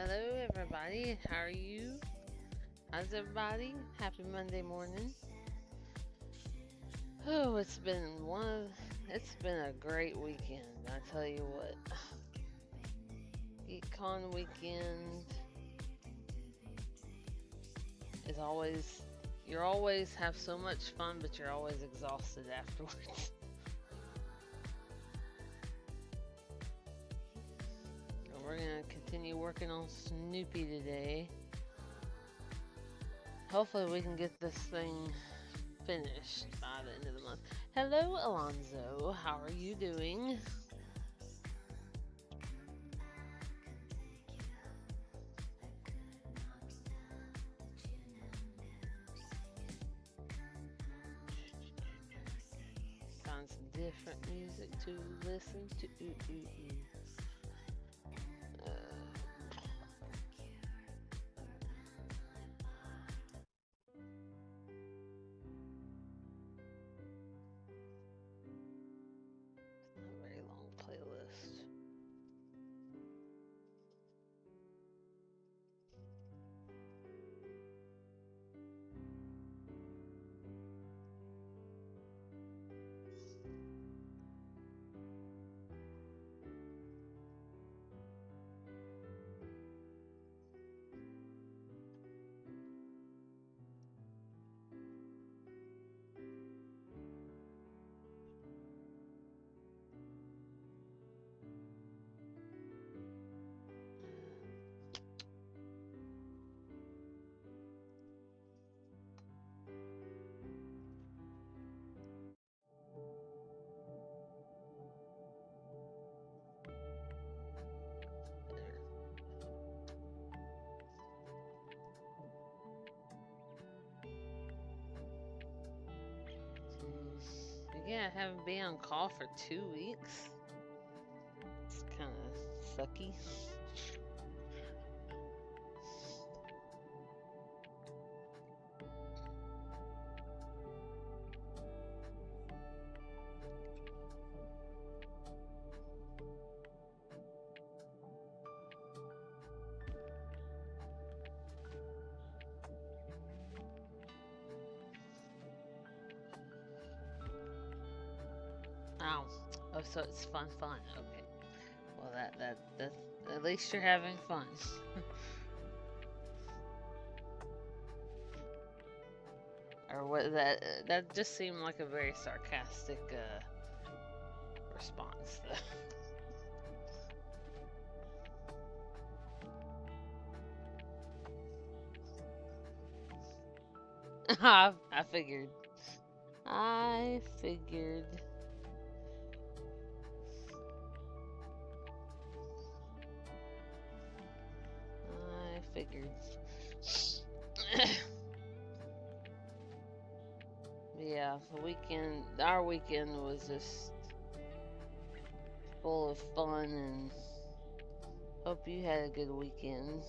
Hello, everybody. How are you? How's everybody? Happy Monday morning. Oh, it's been a great weekend. I tell you what, GeekCon weekend is always, you always have so much fun, but you're always exhausted afterwards. And we're gonna continue working on Snoopy today. Hopefully, we can get this thing finished by the end of the month. Hello, Alonzo. How are you doing? Find some different music to listen to. Uh, not a very long playlist. Yeah, I haven't been on call for 2 weeks. It's kind of sucky. Oh, oh, so it's fun. Okay. Well, that's at least you're having fun. Or what that just seemed like a very sarcastic response. I figured. I figured. I figured. Yeah, our weekend was just full of fun, and hope you had a good weekend.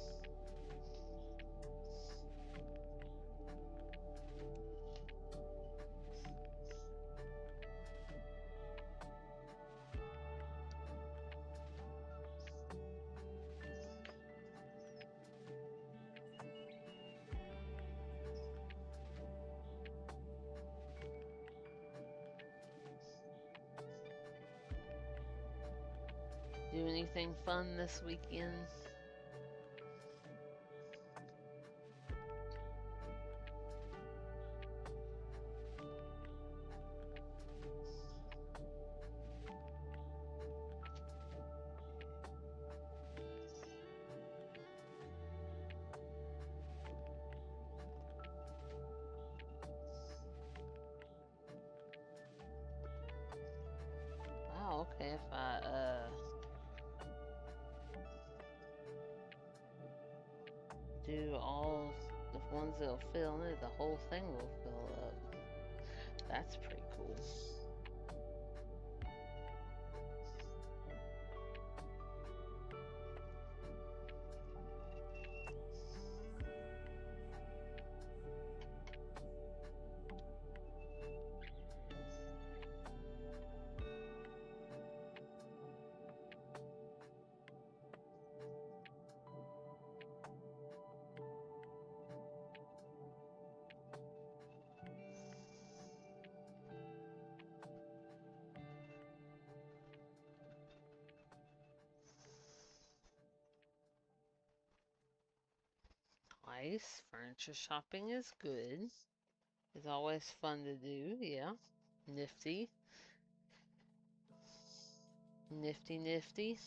Do anything fun this weekend? Wow, okay, if I do all the ones that'll fill in, the whole thing will fill up. That's pretty cool. nice. Furniture shopping is good. It's always fun to do, yeah. Nifty. Nifty.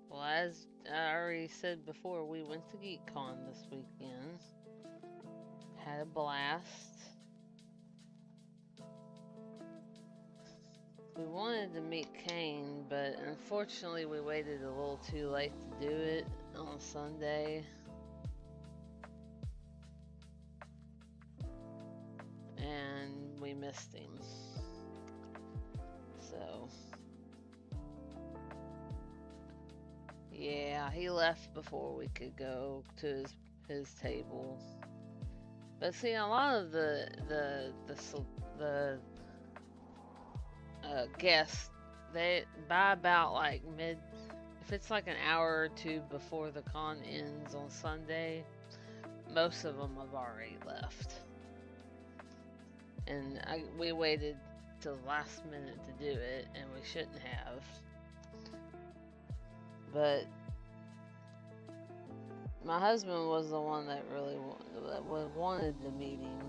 Well, as I already said before, we went to GeekCon this weekend. Had a blast. We wanted to meet Kane, but unfortunately we waited a little too late to do it on Sunday. And we missed him. So, yeah, he left before we could go to his table. But see, a lot of the guests, they by about like if it's like an hour or two before the con ends on Sunday, most of them have already left. And we waited till the last minute to do it, and we shouldn't have. But my husband was the one that really wanted the meeting.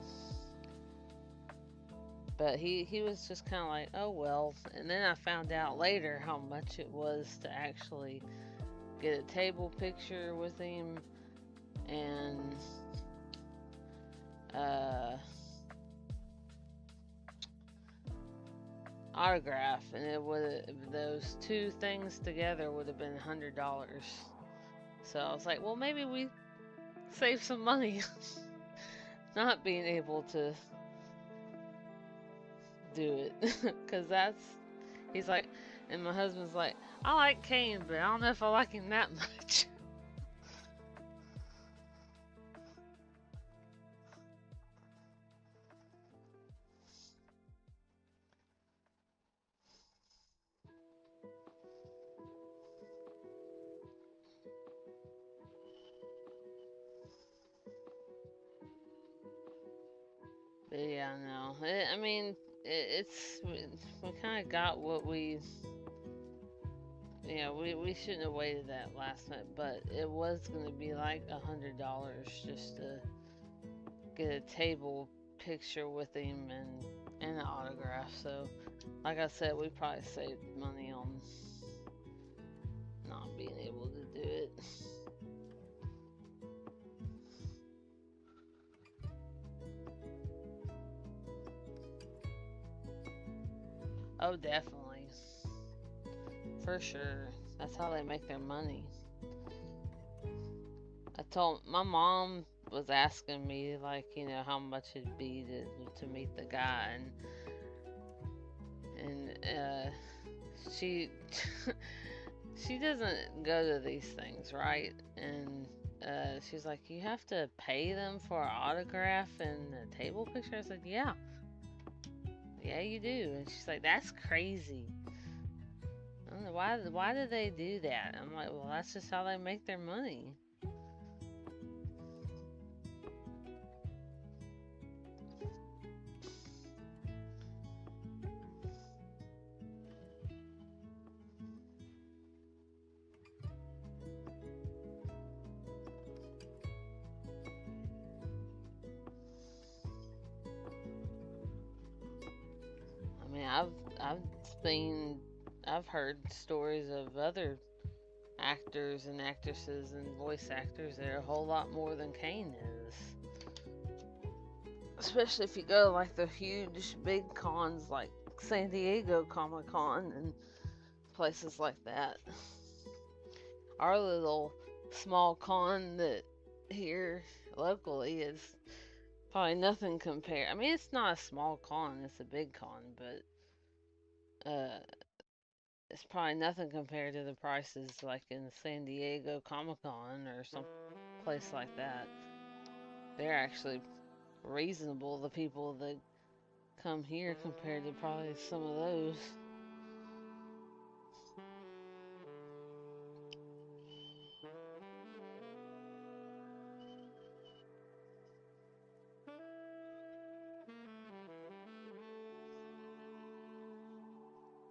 But he was just kind of like, oh well. And then I found out later how much it was to actually get a table picture with him and autograph, and it would, those two things together would have been $100. So I was like, well, maybe we save some money not being able to do it. Because he's like, and my husband's like, I like Kane, but I don't know if I like him that much. But yeah, no. I mean, we kind of got what we. Yeah, we shouldn't have waited that last night, but it was going to be like $100 just to get a table picture with him and an autograph. So, like I said, we probably saved money on not being able to do it. Oh, definitely. For sure. That's how they make their money. I told my mom was asking me, like, you know, how much it'd be to meet the guy, and she she doesn't go to these things, right? And she's like, you have to pay them for an autograph and a table picture. I said, yeah, you do. And she's like, that's crazy. I don't know, why do they do that? I'm like, well, that's just how they make their money. I mean, I've heard stories of other actors and actresses and voice actors that are a whole lot more than Kane is. Especially if you go like the huge big cons like San Diego Comic-Con and places like that. Our little small con that here locally is probably nothing compared. I mean, it's not a small con, it's a big con, but it's probably nothing compared to the prices like in San Diego Comic-Con or some place like that. They're actually reasonable, the people that come here, compared to probably some of those.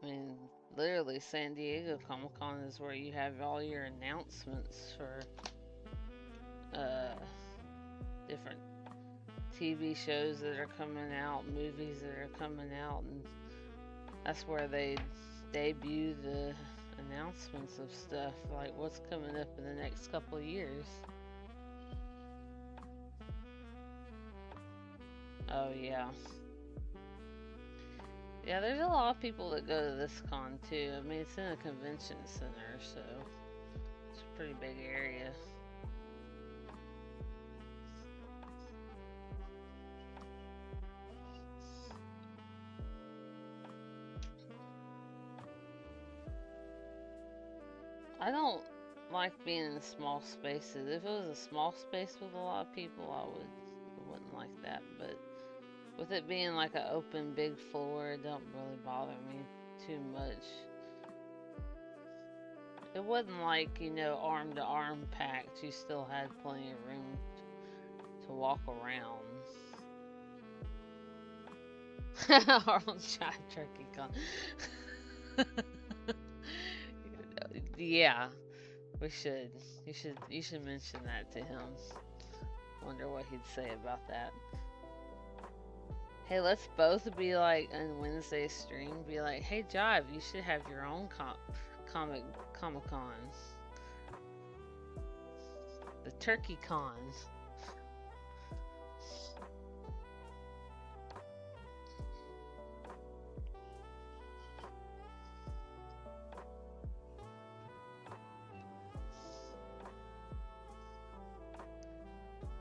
I mean, literally, San Diego Comic-Con is where you have all your announcements for uh, different TV shows that are coming out, movies that are coming out, and that's where they debut the announcements of stuff like what's coming up in the next couple of years. Oh yeah. Yeah, there's a lot of people that go to this con too. I mean, it's in a convention center, so it's a pretty big area. I don't like being in small spaces. If it was a small space with a lot of people, wouldn't like that. But with it being like an open big floor, it don't really bother me too much. It wasn't like, arm to arm packed. You still had plenty of room to walk around. Harlem Shot Turkey Con. Yeah, we should. You should mention that to him. Wonder what he'd say about that. Hey, let's both be like on Wednesday stream. Be like, hey, Jive, you should have your own Comic Con, the Turkey Con.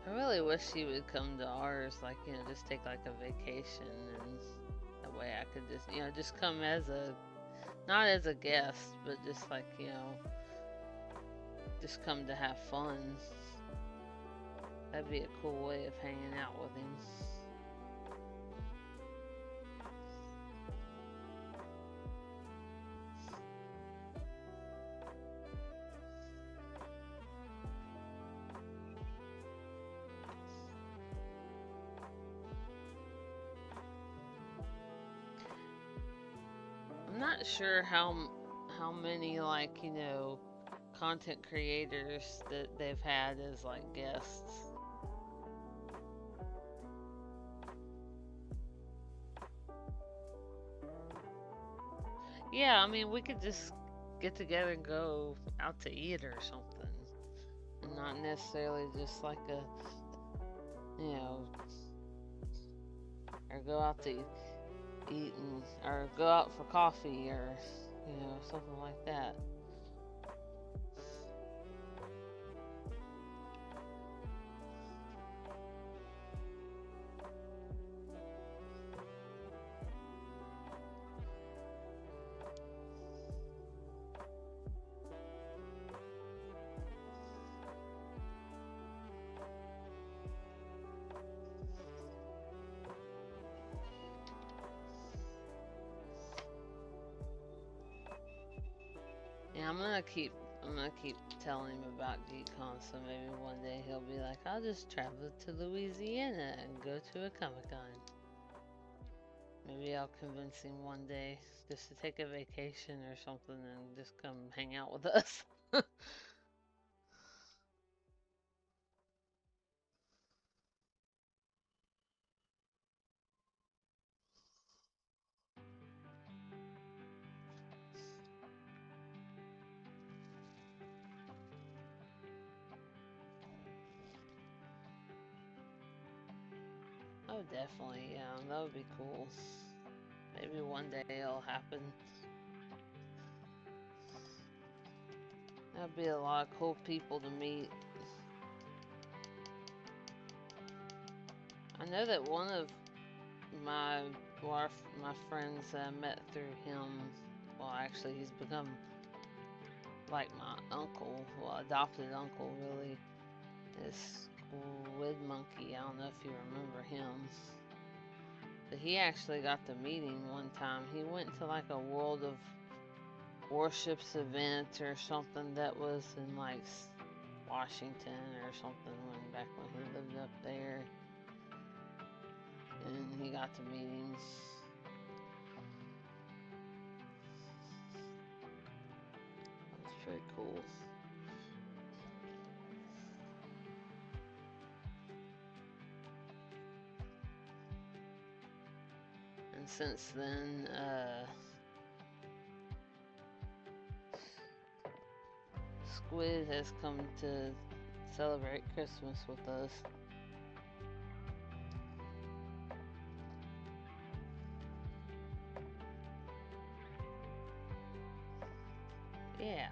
I really wish he would come to ours, like, just take like a vacation, and that way I could just come as not as a guest, but just like, just come to have fun. That'd be a cool way of hanging out with him. I'm not sure how many like content creators that they've had as like guests. Yeah, I mean we could just get together and go out to eat or something, and not necessarily just like or go out to eat or go out for coffee or something like that. Yeah, I'm gonna keep telling him about GCon, so maybe one day he'll be like, I'll just travel to Louisiana and go to a Comic Con. Maybe I'll convince him one day just to take a vacation or something and just come hang out with us. Oh, definitely, yeah, that would be cool. Maybe one day it'll happen. That'd be a lot of cool people to meet. I know that one of my my friends I met through him. Well, actually, he's become like my uncle, well, adopted uncle, really. Is Squid Monkey. I don't know if you remember him. But he actually got to meet him one time. He went to like a World of Warships event or something that was in like Washington or something back when he lived up there. And he got to meet him. That's pretty cool. since then, Squid has come to celebrate Christmas with us. Yeah.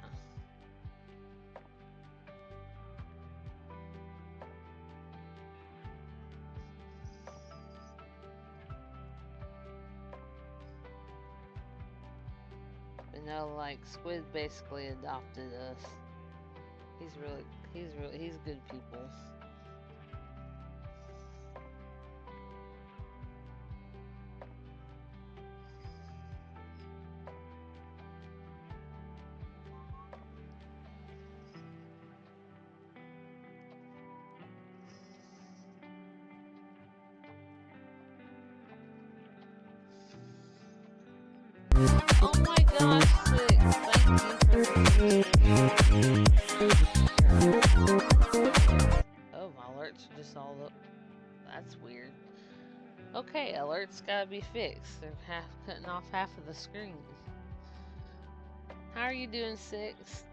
But no, like, Squid basically adopted us. He's good people. Oh my gosh, Six, oh, my alerts are just all up. That's weird. Okay, alerts gotta be fixed. They're cutting off half of the screen. How are you doing, Six?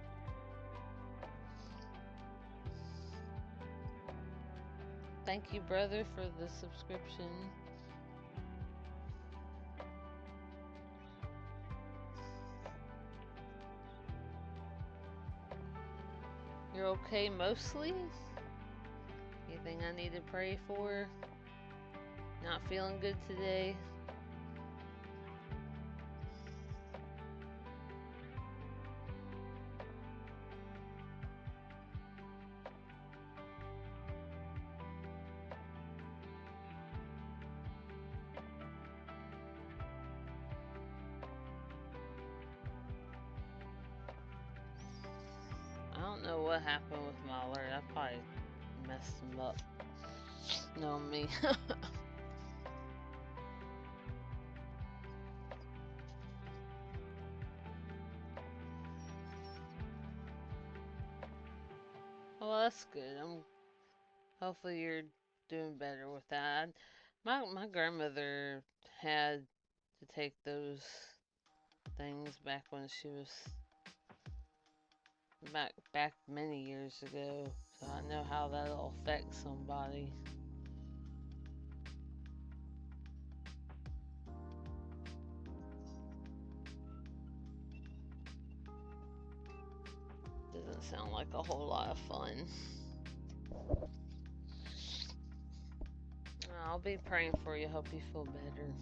Thank you, brother, for the subscription. You're okay mostly? Anything I need to pray for? Not feeling good today? I don't know what happened with my alert. I probably messed them up. No, me. Well, that's good. Hopefully you're doing better with that. My grandmother had to take those things back when she was back many years ago, so I know how that'll affect somebody. Doesn't sound like a whole lot of fun. I'll be praying for you. Hope you feel better.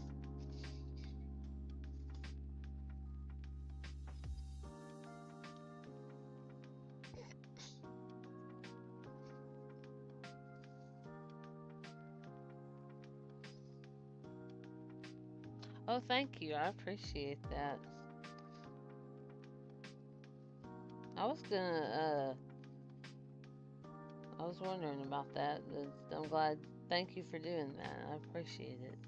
Oh, thank you. I appreciate that. I was wondering about that. I'm glad. Thank you for doing that. I appreciate it.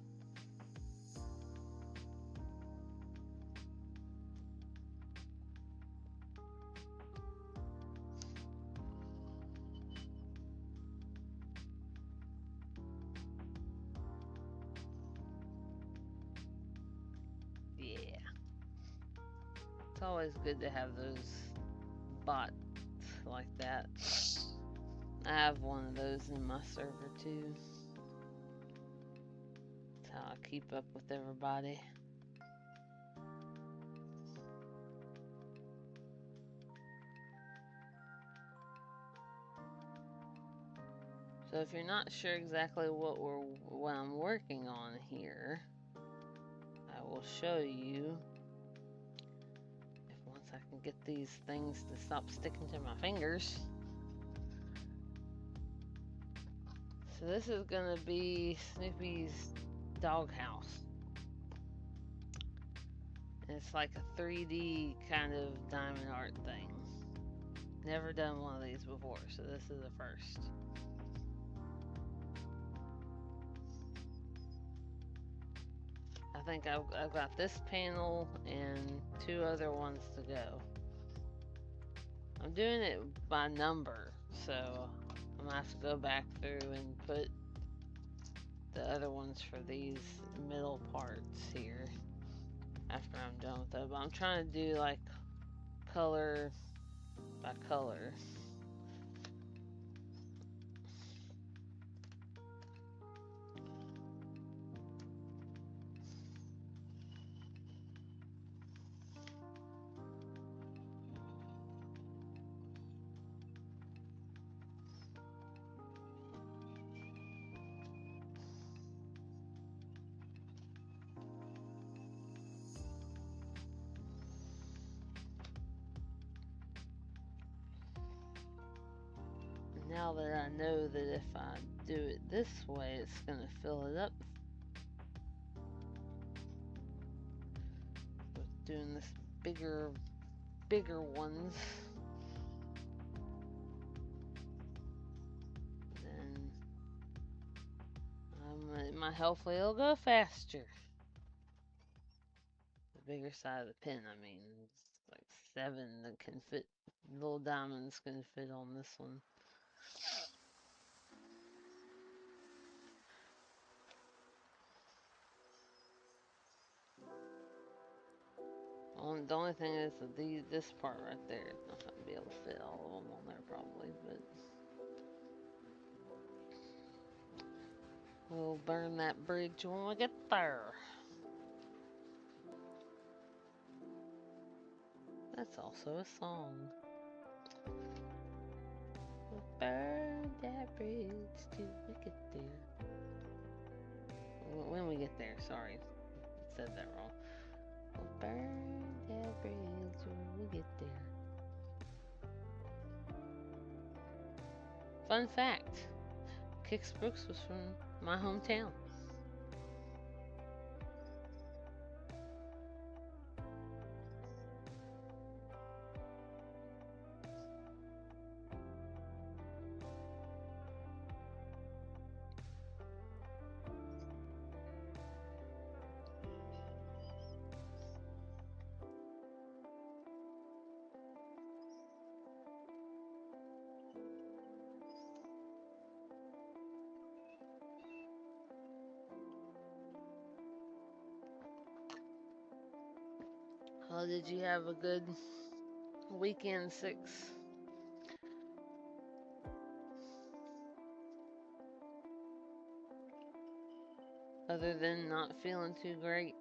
Yeah. It's always good to have those bots like that. I have one of those in my server too. That's how I keep up with everybody. So if you're not sure exactly what I'm working on here, I will show you. If once I can get these things to stop sticking to my fingers. So this is gonna be Snoopy's doghouse. It's like a 3D kind of diamond art thing. Never done one of these before, so this is the first. I think I've got this panel and 2 other ones to go. I'm doing it by number, so I'm gonna have to go back through and put the other ones for these middle parts here after I'm done with that. But I'm trying to do like color by color. Now that I know that if I do it this way, it's gonna fill it up with doing this bigger ones, then hopefully it'll go faster. The bigger side of the pen, I mean, it's like 7 that can fit. Little diamonds can fit on this one. The only thing is that this part right there, I'm not gonna be able to fit all of them on there probably, but we'll burn that bridge when we get there. That's also a song. We'll burn that bridge till we get there. When we get there, sorry. I said that wrong. We'll burn that bridge when we get there. Fun fact, Kix Brooks was from my hometown. Oh, did you have a good weekend, 6? Other than not feeling too great?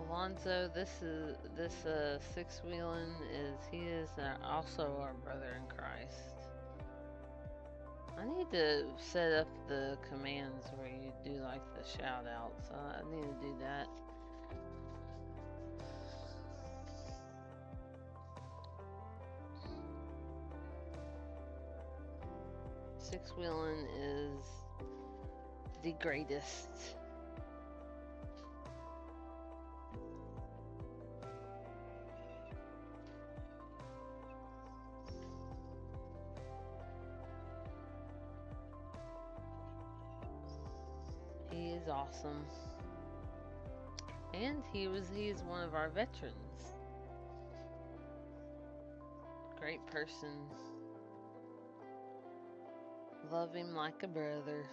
Alonzo, this 6-wheeling he is also our brother in Christ. I need to set up the commands where you do like the shout outs. I need to do that. Six-wheeling is the greatest. He is awesome. And he is one of our veterans. Great person. Love him like a brother.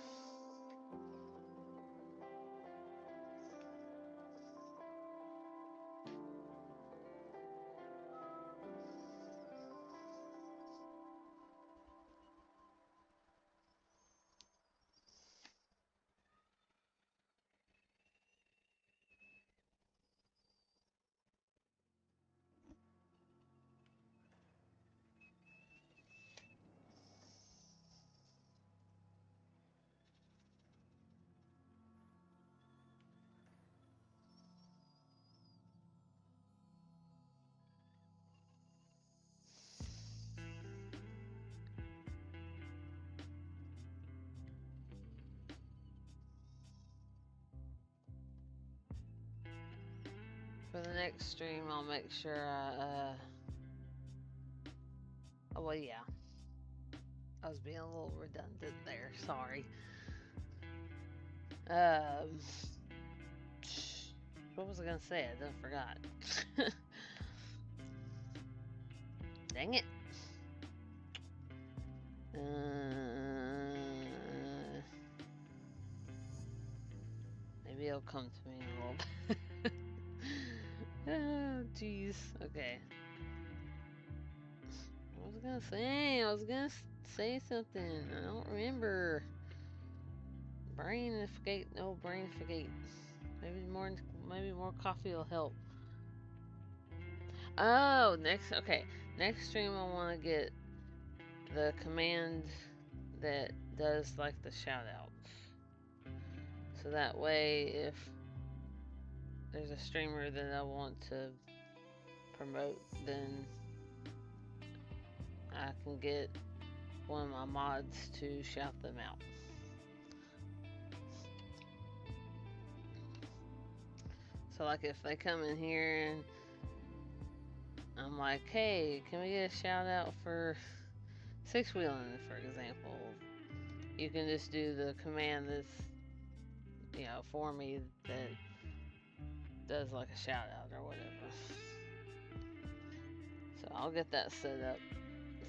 For the next stream, I'll make sure I, oh, well, yeah. I was being a little redundant there, sorry. What was I gonna say? I done forgot. Dang it. Maybe it'll come to me in a little bit. Oh, jeez. Okay. What was I gonna say? I was gonna say something. I don't remember. Brainificate. No, brainificate. Maybe more coffee will help. Oh, okay. Next stream I want to get the command that does like the shout outs. So that way if there's a streamer that I want to promote, then I can get one of my mods to shout them out. So like if they come in here and I'm like, hey, can we get a shout out for Six Wheeling, for example? You can just do the command that's, for me that does like a shout out or whatever. So I'll get that set up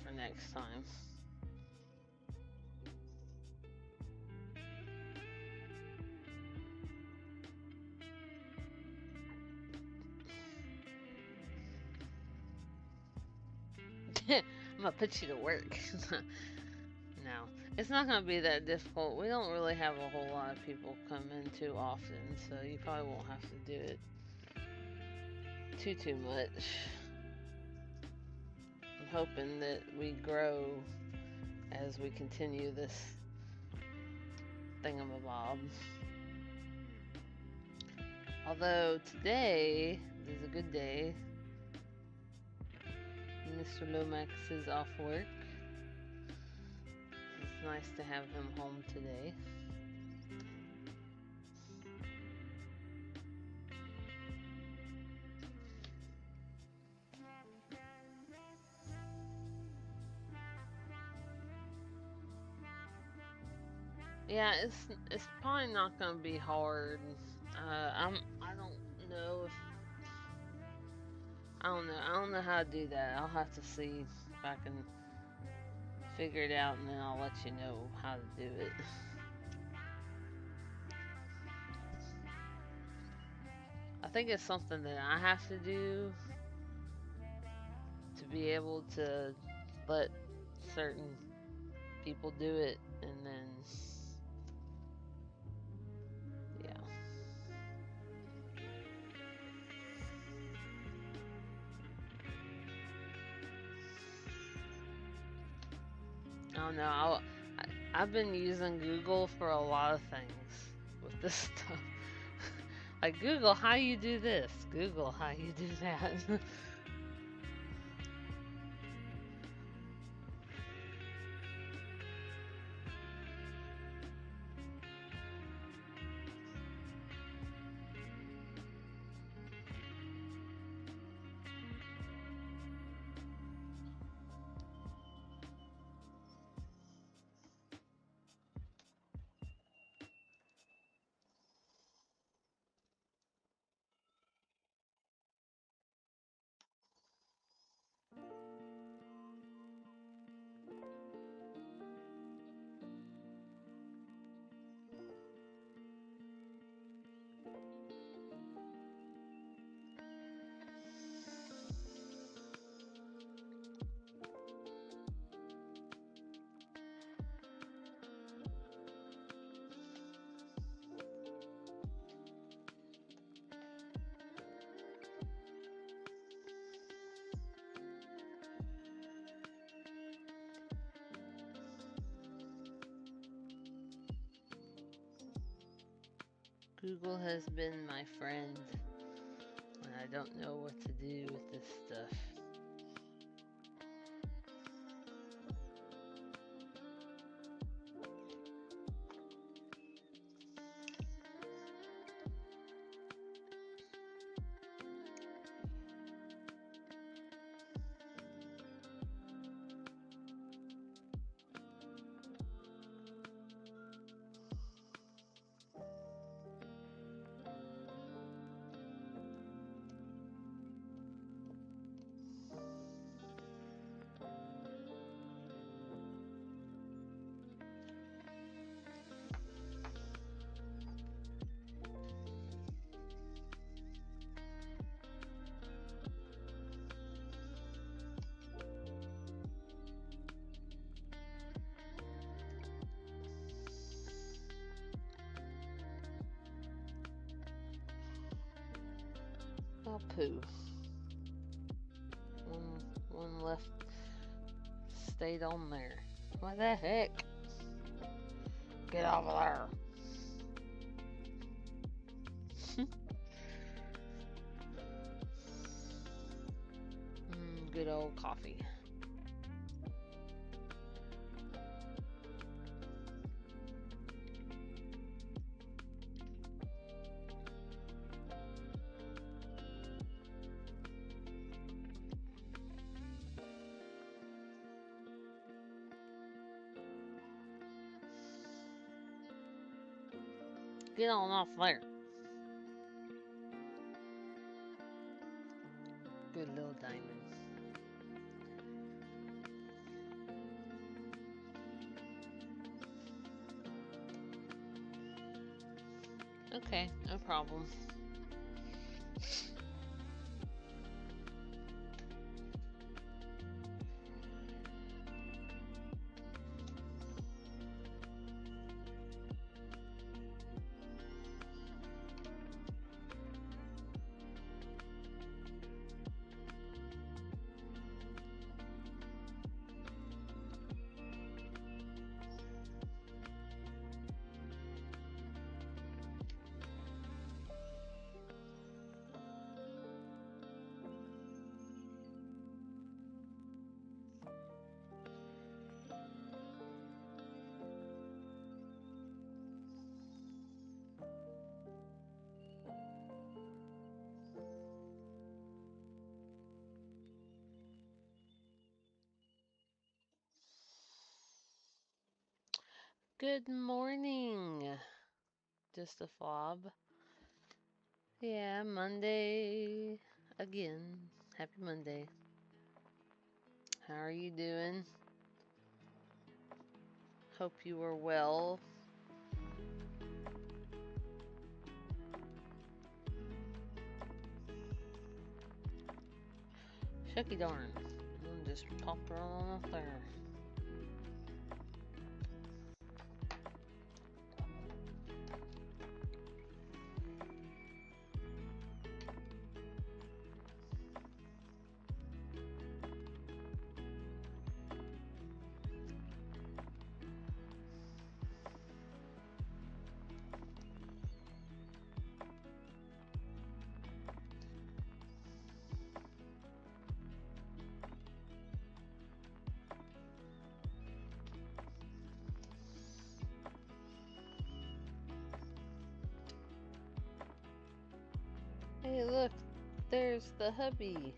for next time. I'm gonna put you to work. No, it's not gonna be that difficult. We don't really have a whole lot of people come in too often, so you probably won't have to do it too much. I'm hoping that we grow as we continue this thingamabob. Although today is a good day. Mr. Lomax is off work. It's nice to have him home today. Yeah, it's probably not gonna be hard. I don't know how to do that. I'll have to see if I can figure it out, and then I'll let you know how to do it. I think it's something that I have to do to be able to let certain people do it, and then yeah. I don't know. I've been using Google for a lot of things with this stuff. Like, Google, how you do this? Google, how you do that? Google has been my friend when I don't know what to do with this stuff. poo. One left stayed on there. What the heck? Get over there. Good old coffee. Get on off there. Good little diamond. Okay, no problem. Good morning. Just a fob. Yeah, Monday again. Happy Monday. How are you doing? Hope you are well. Shucky darn. Just popped right on up there. Hey, look, there's the hubby.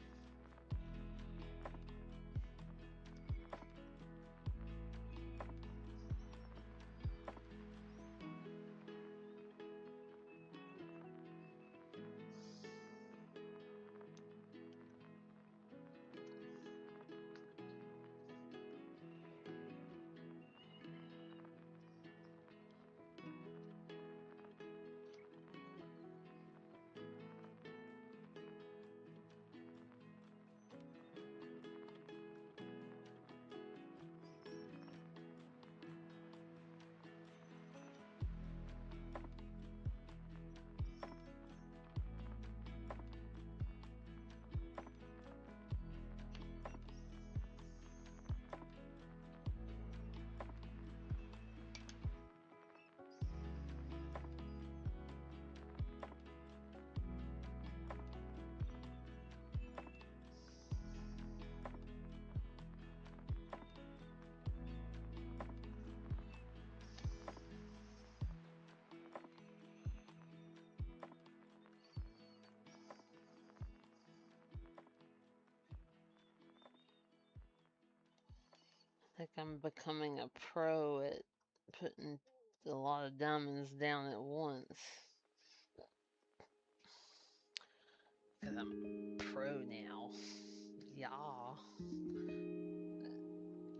I think I'm becoming a pro at putting a lot of diamonds down at once. Because I'm a pro now. Yeah.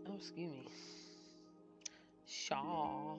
Oh, excuse me. Shaw.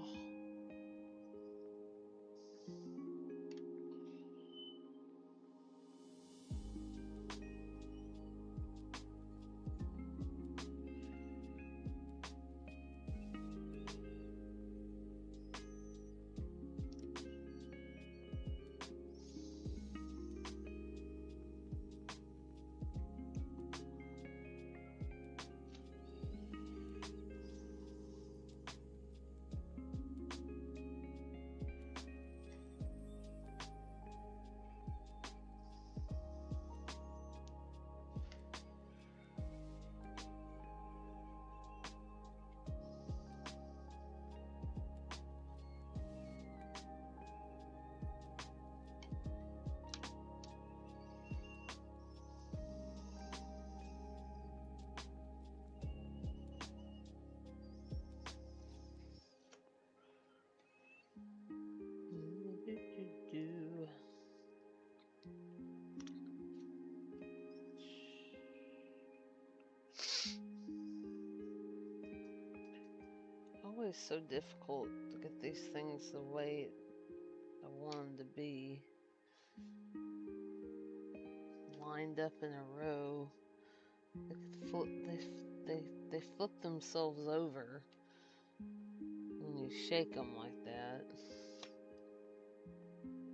always so difficult to get these things the way I want them to be. Lined up in a row. They flip themselves over when you shake them like that.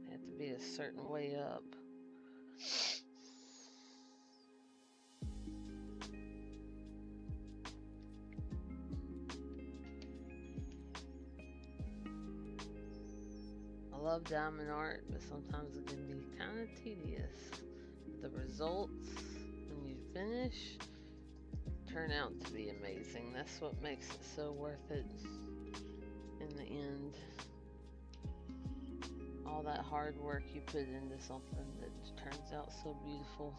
They have to be a certain way up. I love diamond art, but sometimes it can be kind of tedious. The results, when you finish, turn out to be amazing. That's what makes it so worth it in the end. All that hard work you put into something that turns out so beautiful.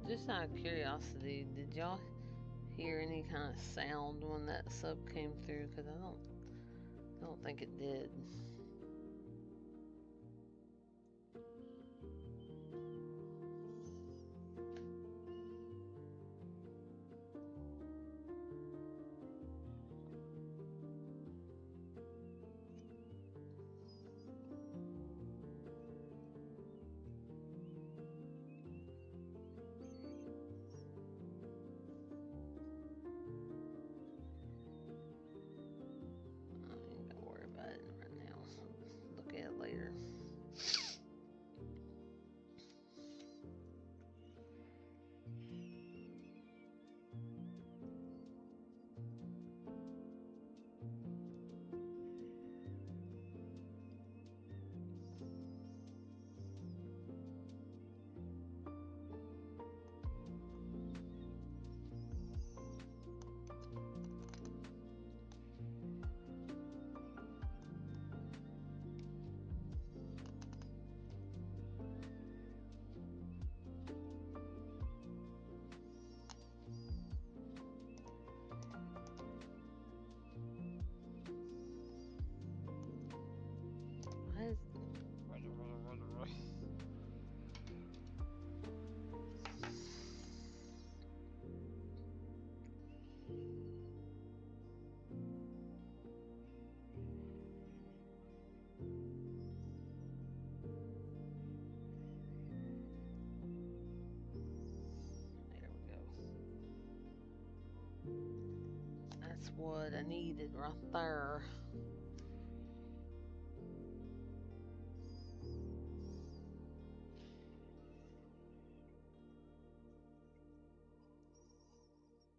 Just out of curiosity, did y'all hear any kind of sound when that sub came through? Because I don't think it did. I ain't gonna worry about it right now. Look at it later. Why is there we go. That's what I needed right there.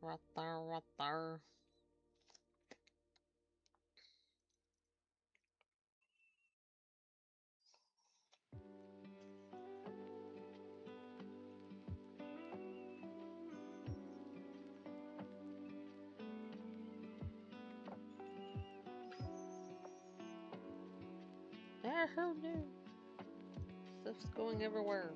Right there, right there. Oh no. Stuff's going everywhere.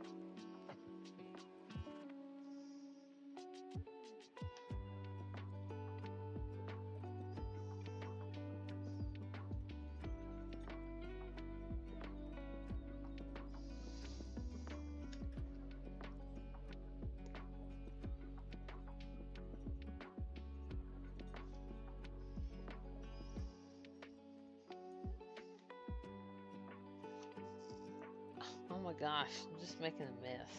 Oh my gosh, I'm just making a mess.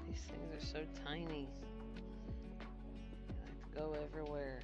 These things are so tiny. They like to go everywhere.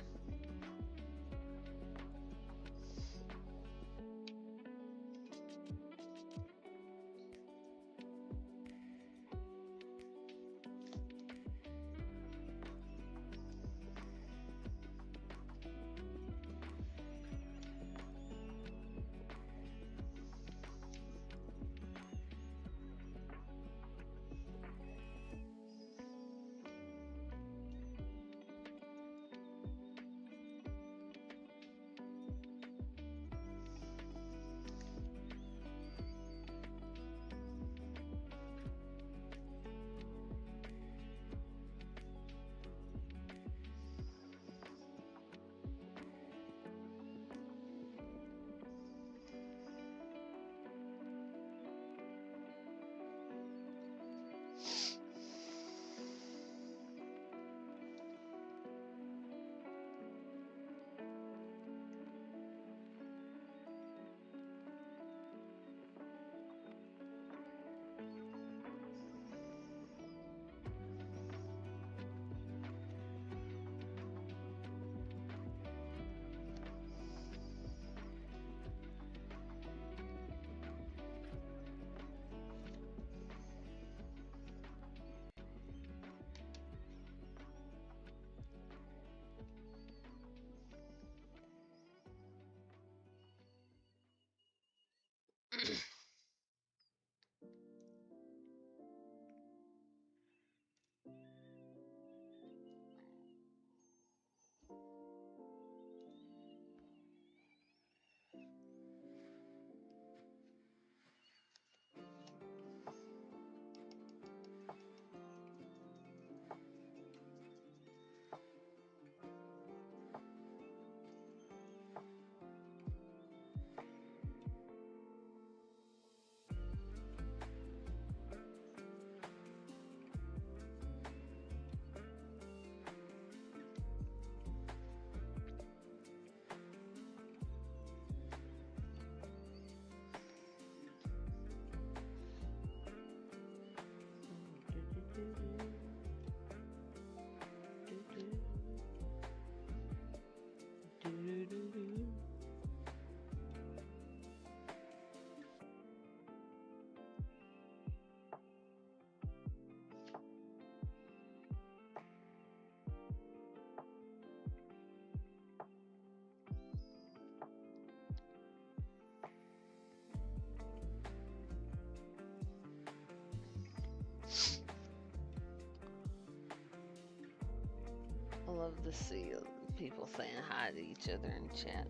I love to see people saying hi to each other in chat.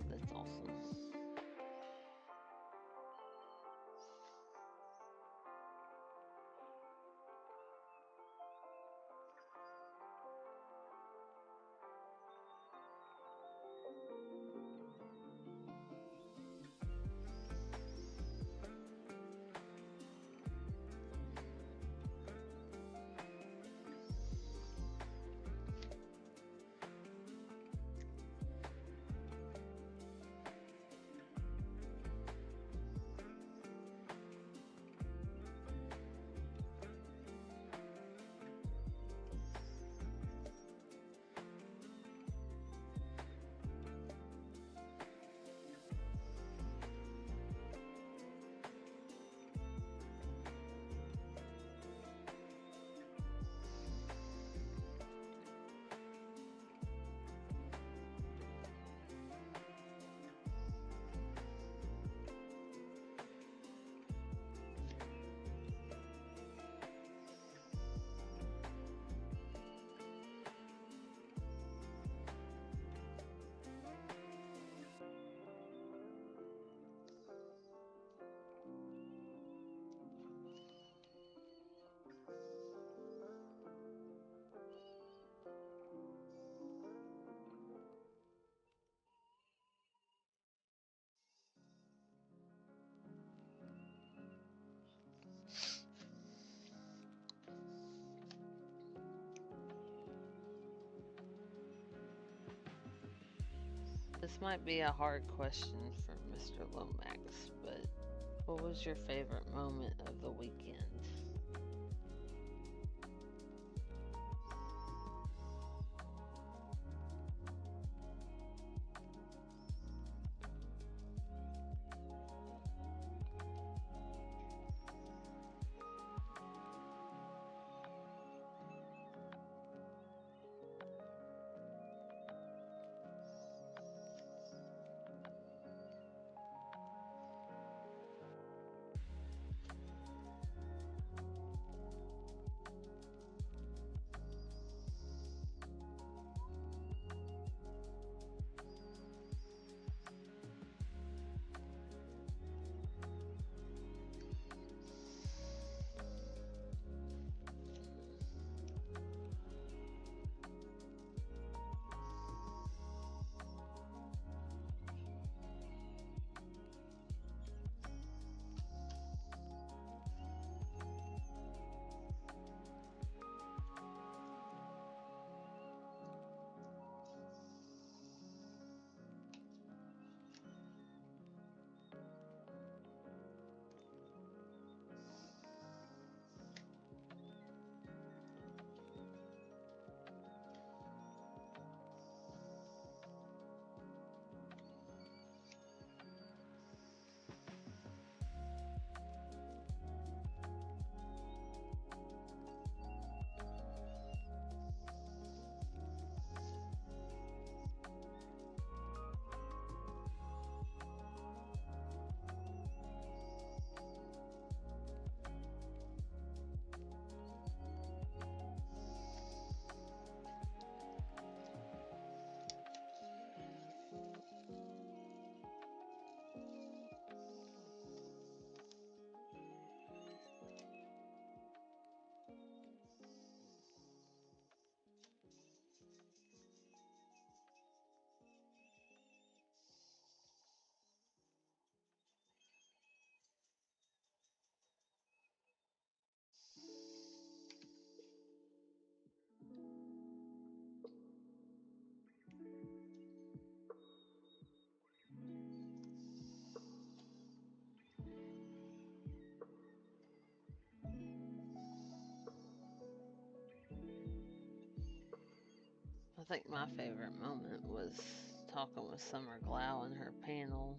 That's awesome. This might be a hard question for Mr. Lomax, but what was your favorite moment of the weekend? I think my favorite moment was talking with Summer Glau and her panel.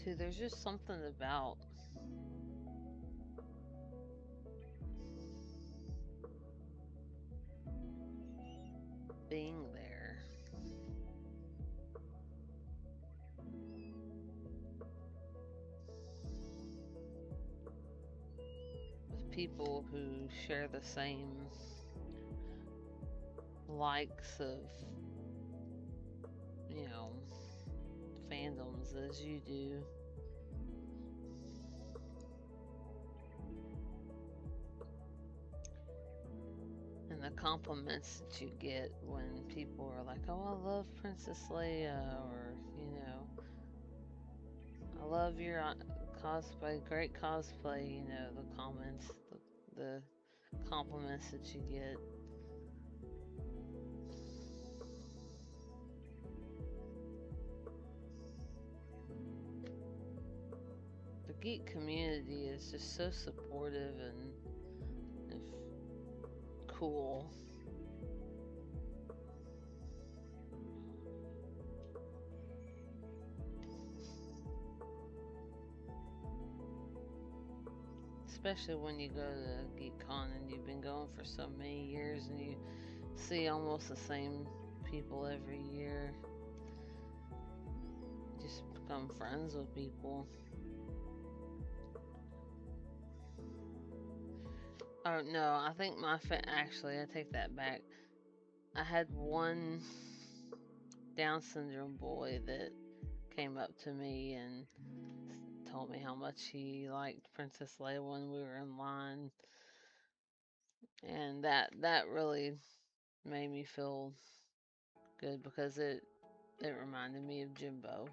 Too, there's just something about being there. With people who share the same likes of, you know, fandoms as you do. And the compliments that you get when people are like, oh, I love Princess Leia, or, you know, I love your cosplay, great cosplay, you know, the comments, the compliments that you get. The geek community is just so supportive and cool. Especially when you go to GeekCon and you've been going for so many years and you see almost the same people every year. Just become friends with people. Oh no, I think actually I take that back. I had one Down syndrome boy that came up to me and told me how much he liked Princess Leia when we were in line, and that really made me feel good because it reminded me of Jimbo.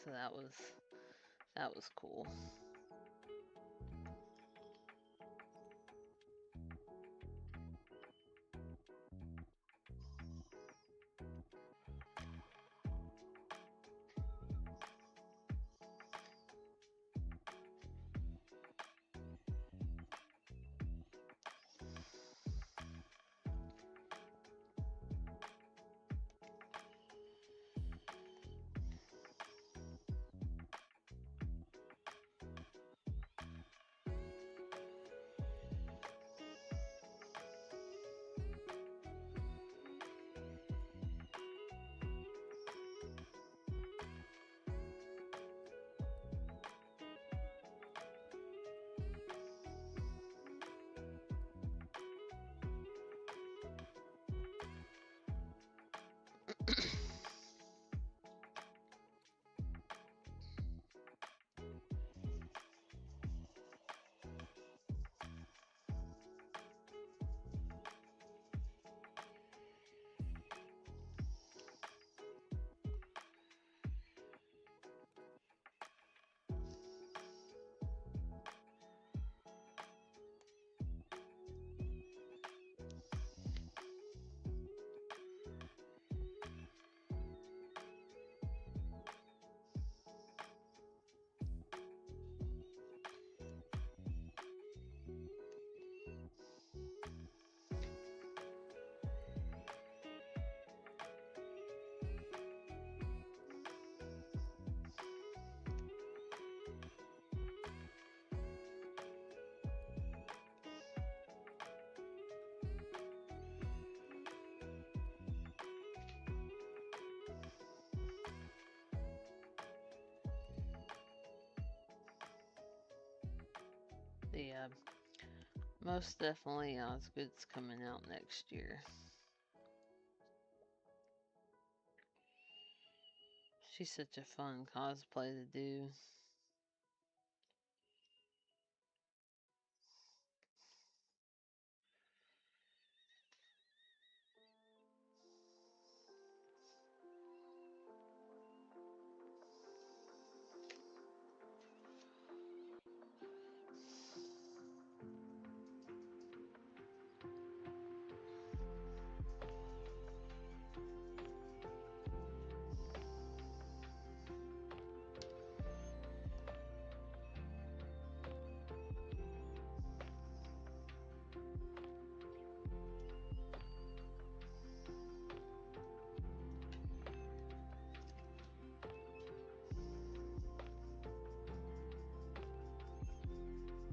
So that was cool. Yeah, most definitely Osgood's coming out next year. She's such a fun cosplay to do.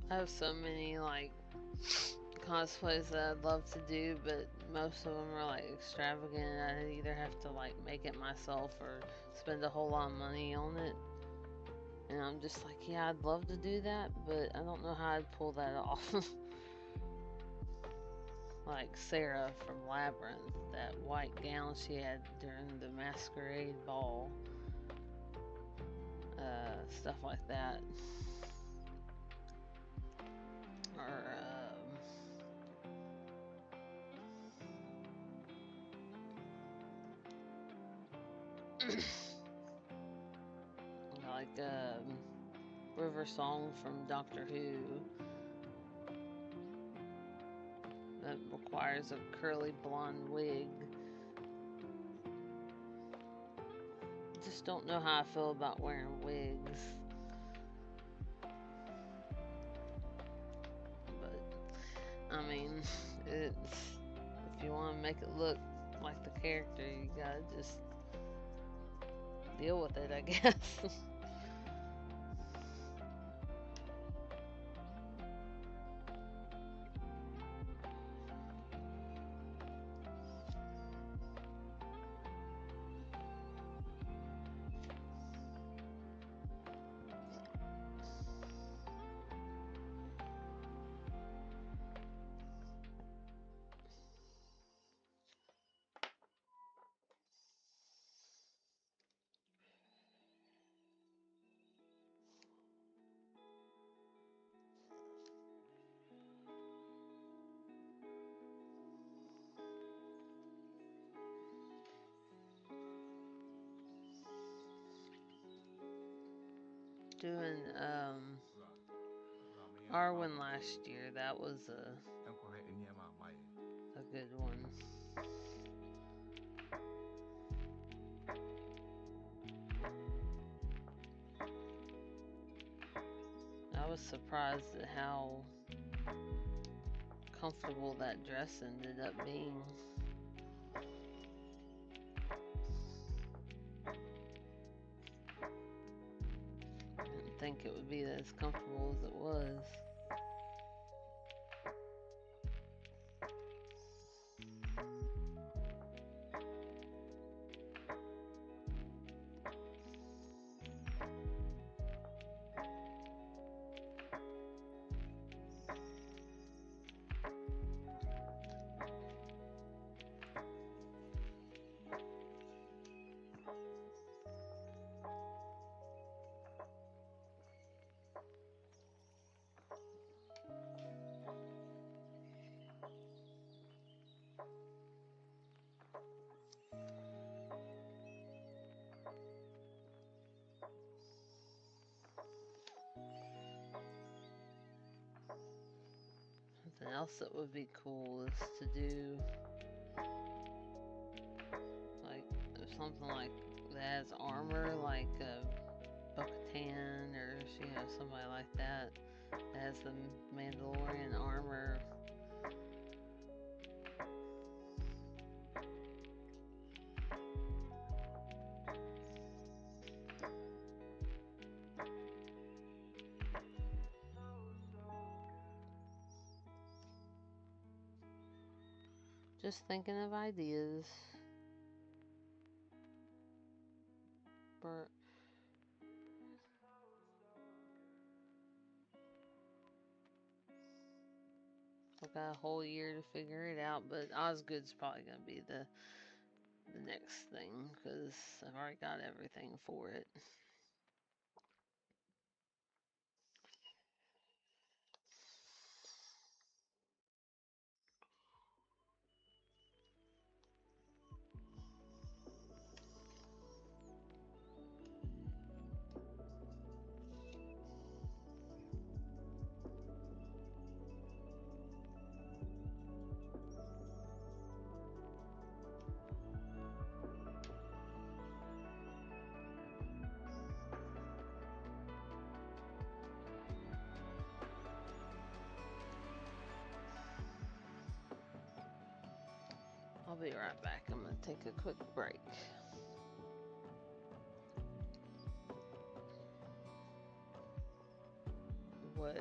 I have so many like cosplays that I'd love to do, but most of them are like extravagant. I either have to like make it myself or spend a whole lot of money on it. And I'm just like, yeah, I'd love to do that, but I don't know how I'd pull that off. Like Sarah from Labyrinth, that white gown she had during the masquerade ball. Stuff like that. Or, like, River Song from Doctor Who. That requires a curly blonde wig. Just don't know how I feel about wearing wigs. But, I mean, it's, if you want to make it look like the character, you gotta just deal with it, I guess. doing Arwen last year. That was a good one. I was surprised at how comfortable that dress ended up being. I didn't think it would be as comfortable as it was. Something else that would be cool is to do like something like that has armor, like a Bo-Katan or somebody like that that has the Mandalorian armor. Just thinking of ideas. But I've got a whole year to figure it out, but Osgood's probably going to be the next thing because I've already got everything for it. I'll be right back. I'm going to take a quick break. Whoa.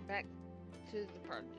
Back to the project.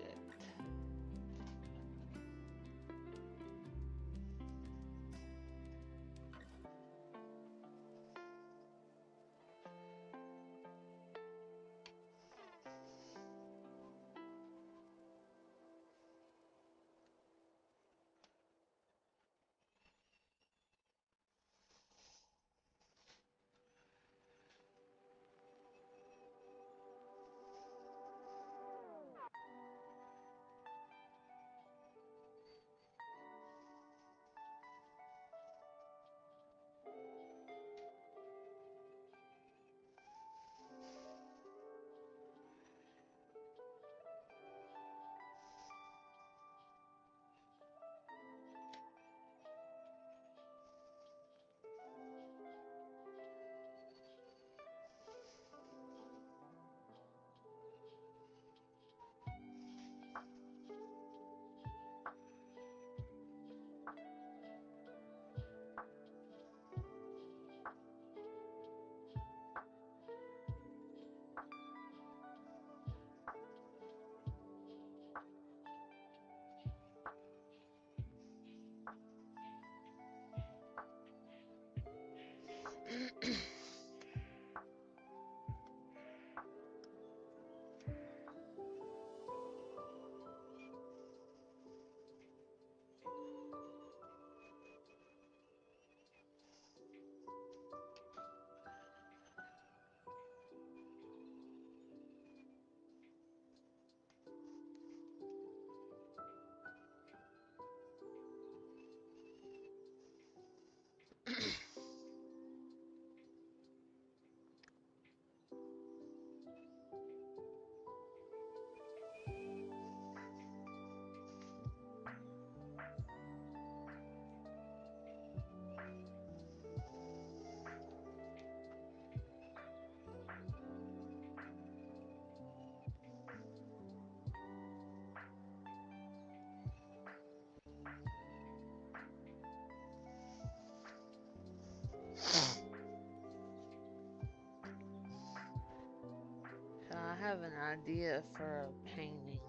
So I have an idea for a painting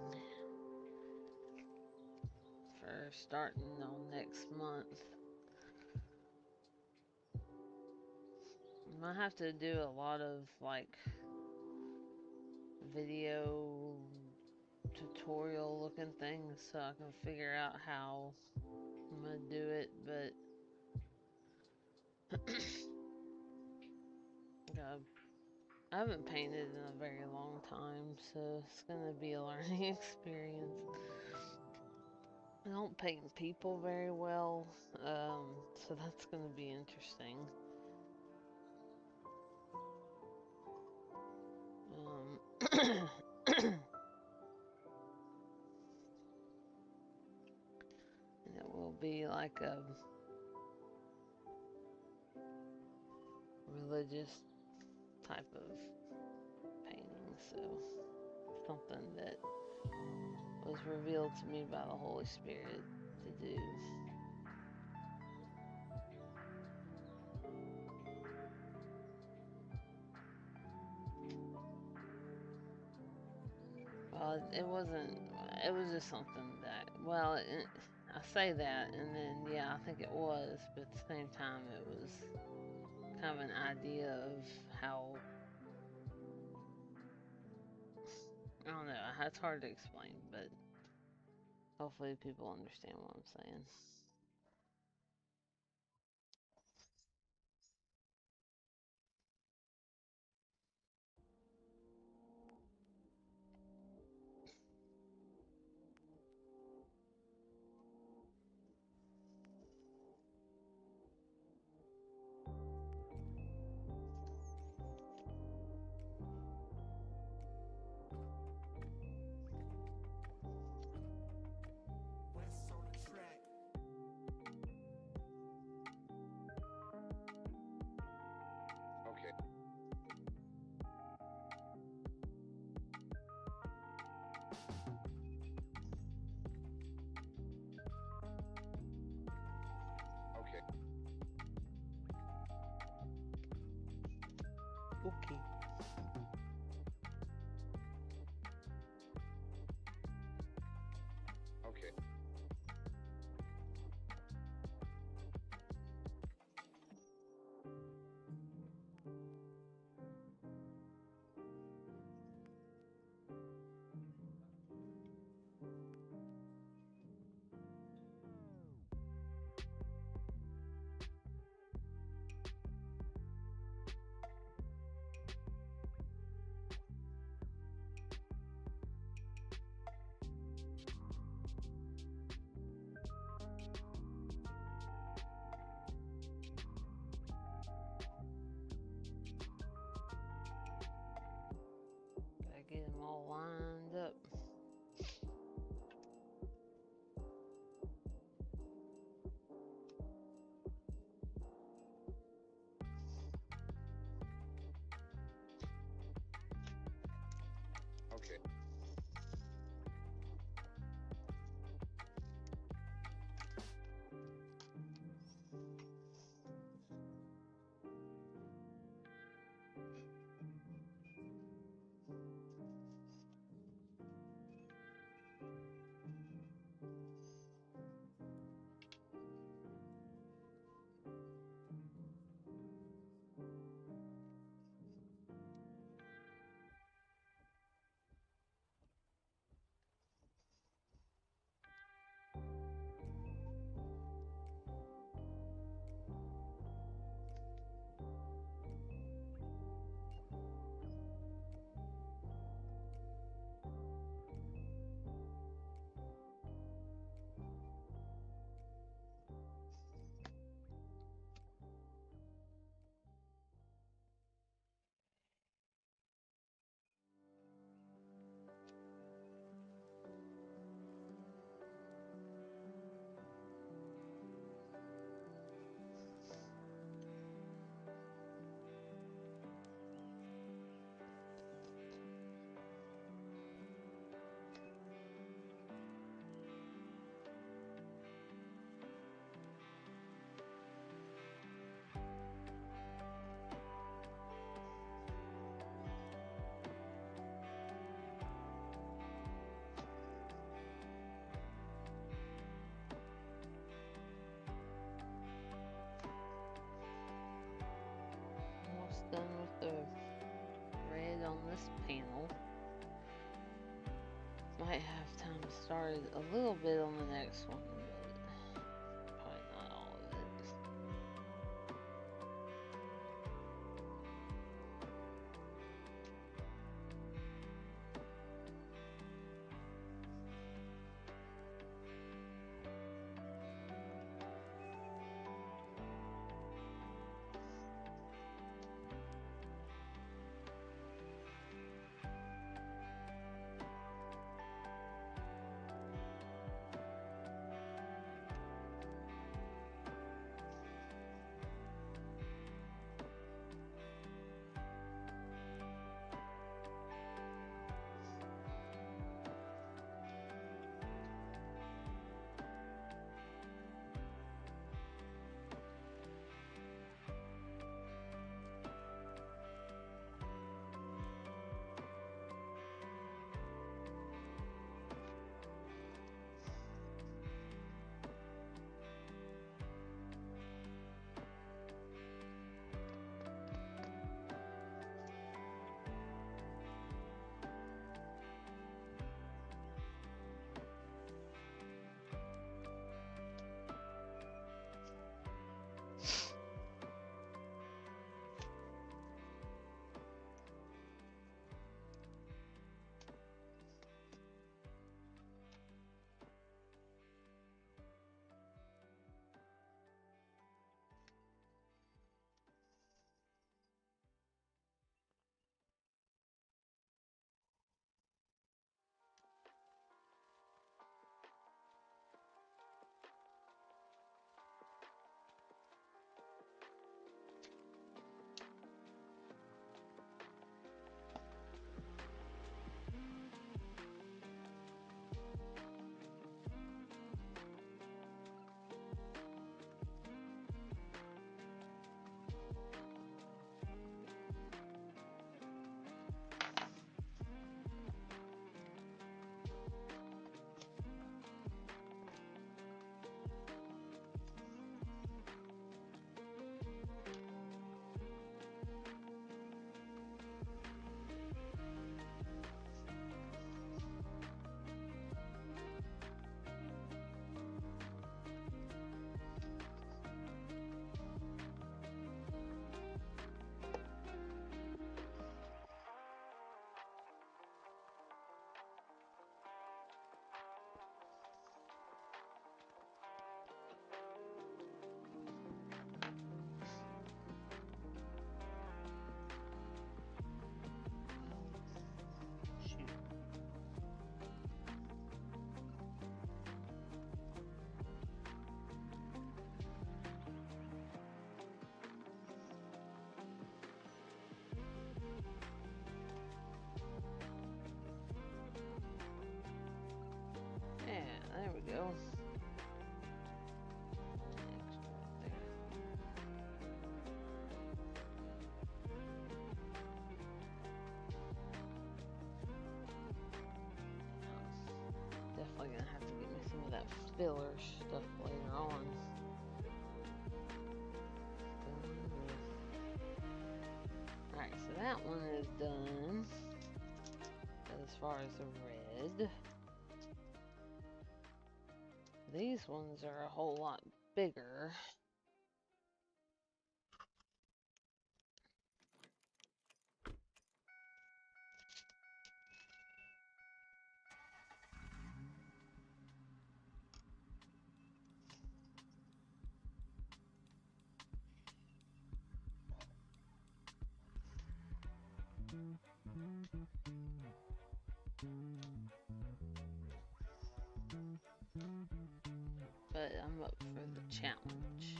for starting on next month. I might have to do a lot of like video tutorial looking things so I can figure out how I'm gonna do it, but I haven't painted in a very long time, so it's gonna be a learning experience. I don't paint people very well, so that's gonna be interesting. And it will be like a religious type of painting, so something that was revealed to me by the Holy Spirit to do. Well, it was just something that, well, I say that, and then, yeah, I think it was, but at the same time, it was kind of an idea of how, I don't know, it's hard to explain, but hopefully people understand what I'm saying. Okay. Might have time to start a little bit on the next one, but probably not all of it. Yeah, there we go. Definitely gonna have to get me some of that filler stuff later on. Alright, so that one is done. As far as the red. These ones are a whole lot bigger. But I'm up for the challenge.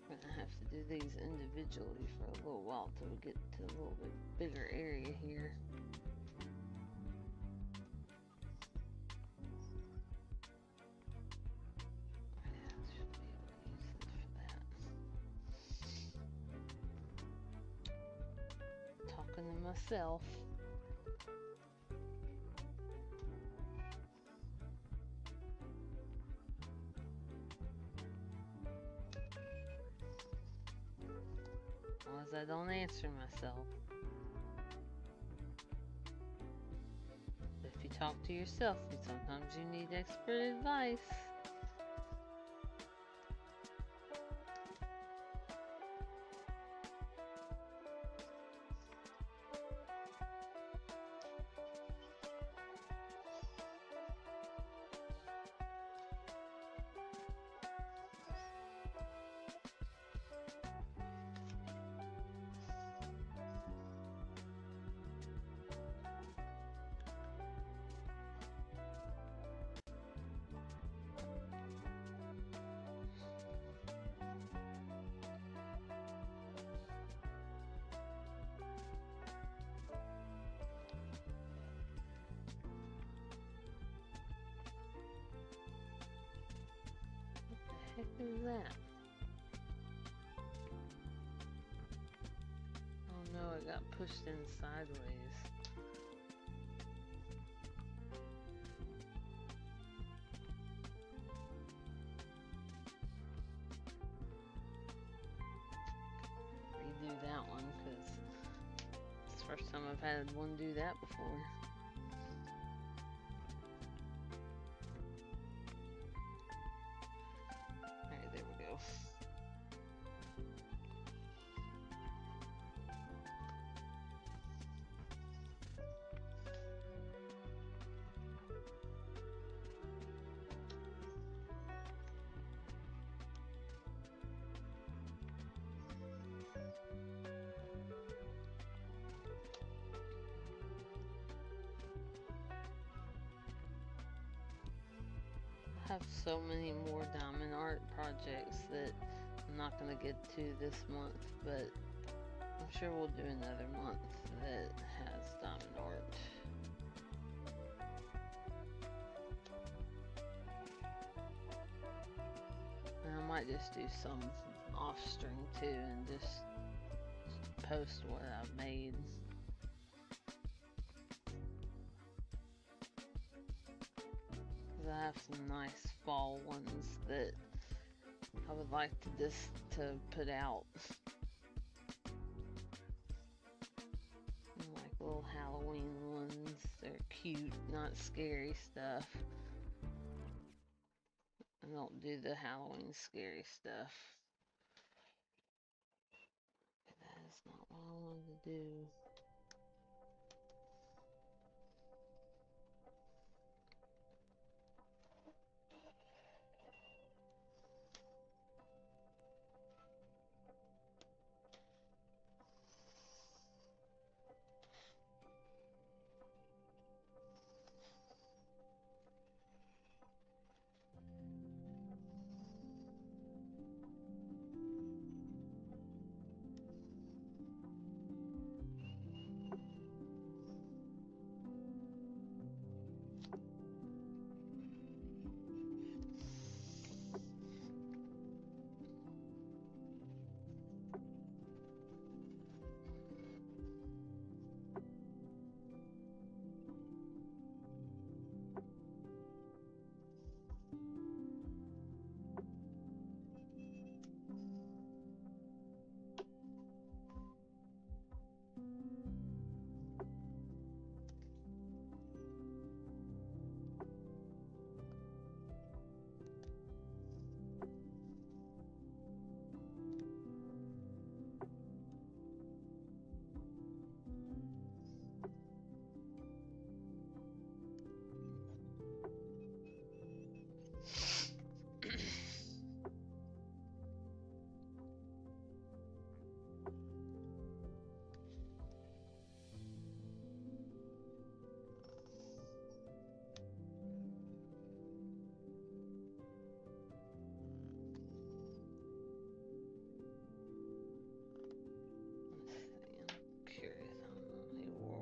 I'm gonna have to do these individually for a little while till we get to a little bit bigger area here. Talking to myself. Otherwise, I don't answer myself. But if you talk to yourself, and sometimes you need expert advice. What the heck is that? Oh no, it got pushed in sideways. Redo that one, because it's the first time I've had one do that before. Alright, there we go. I have so many more diamond art projects that I'm not going to get to this month, but I'm sure we'll do another month that has diamond art. And I might just do some off string too and just post what I've made. I have some nice fall ones that I would like to put out. Like little Halloween ones. They're cute, not scary stuff. I don't do the Halloween scary stuff. That is not what I wanted to do.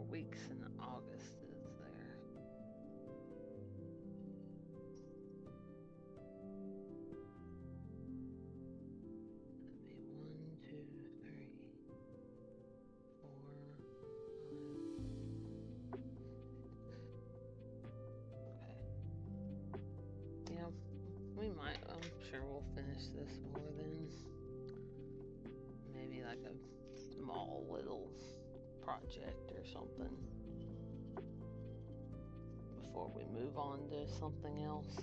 Weeks in August is there. That'd be 1, 2, 3, 4, 5. Okay. Yeah, we might. I'm sure we'll finish this more than maybe like a simple little project or something before we move on to something else.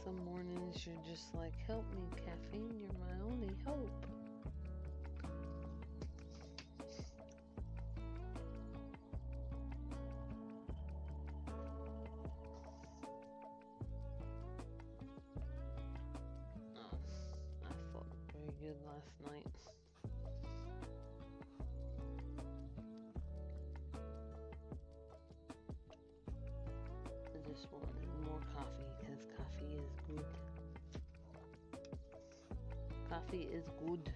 Some mornings you're just like, help me, caffeine, you're my only hope. Oh, I slept pretty good last night. I just wanted more coffee because coffee is good. Coffee is good.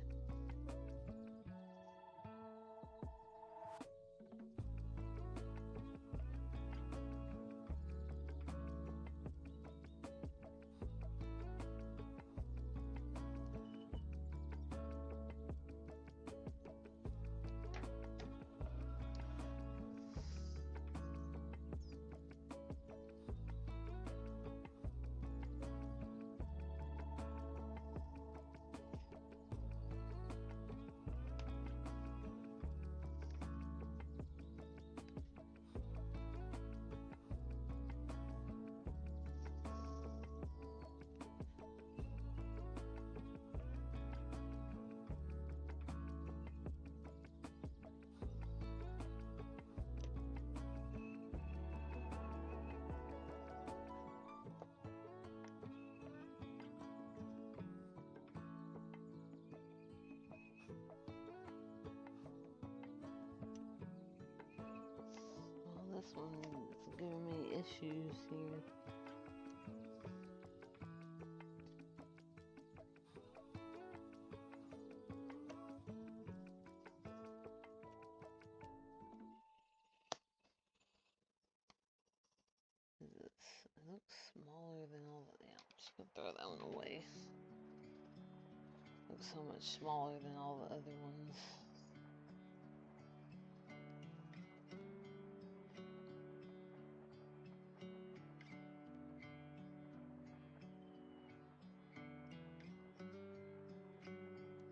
This one's giving me issues here. It looks smaller than all the... Yeah, I'm just gonna throw that one away. Looks so much smaller than all the other ones.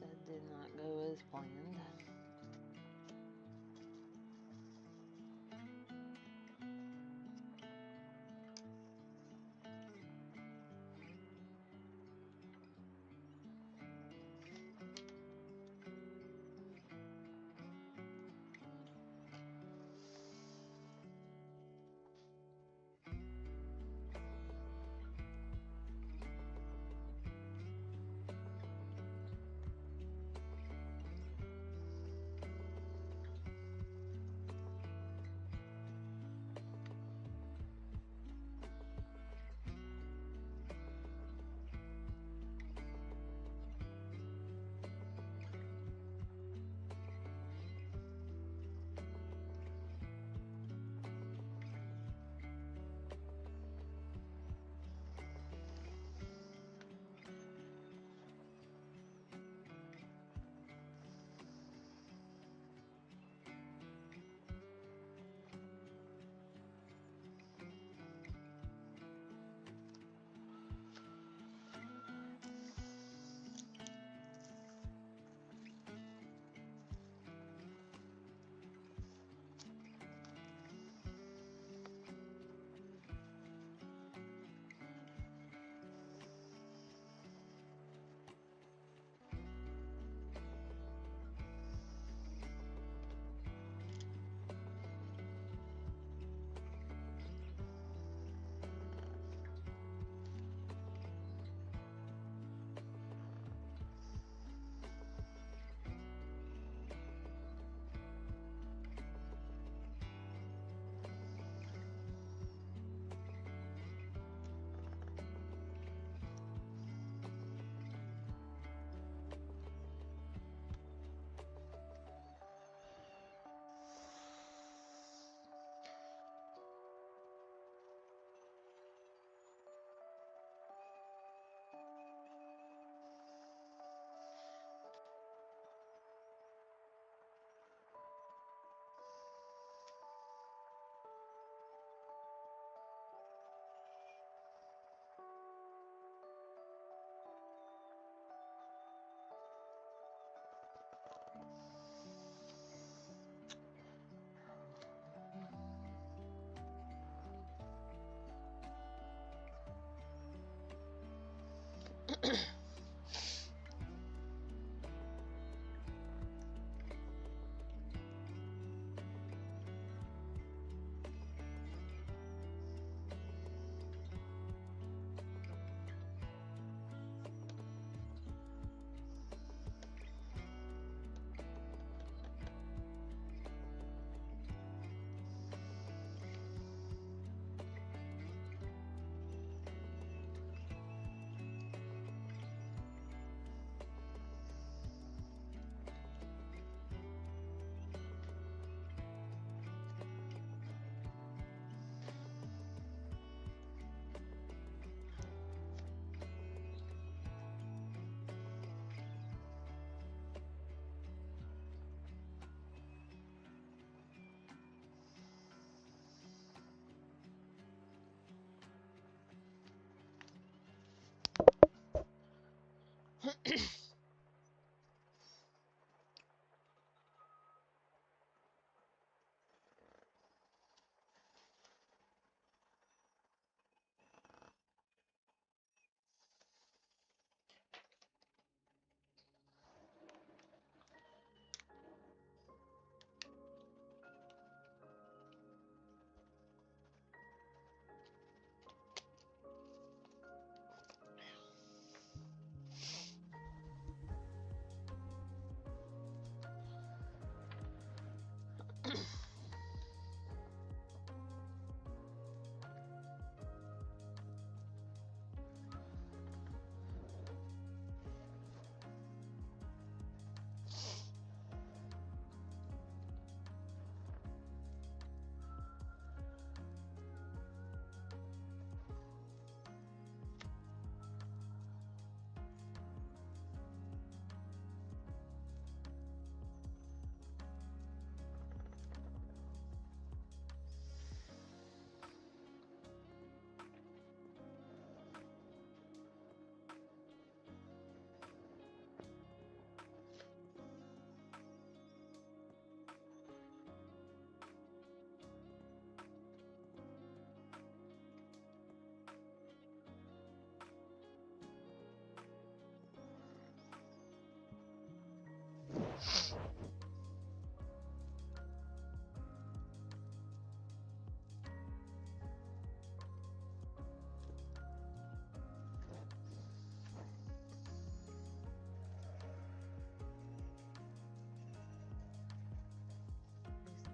That did not go as planned. These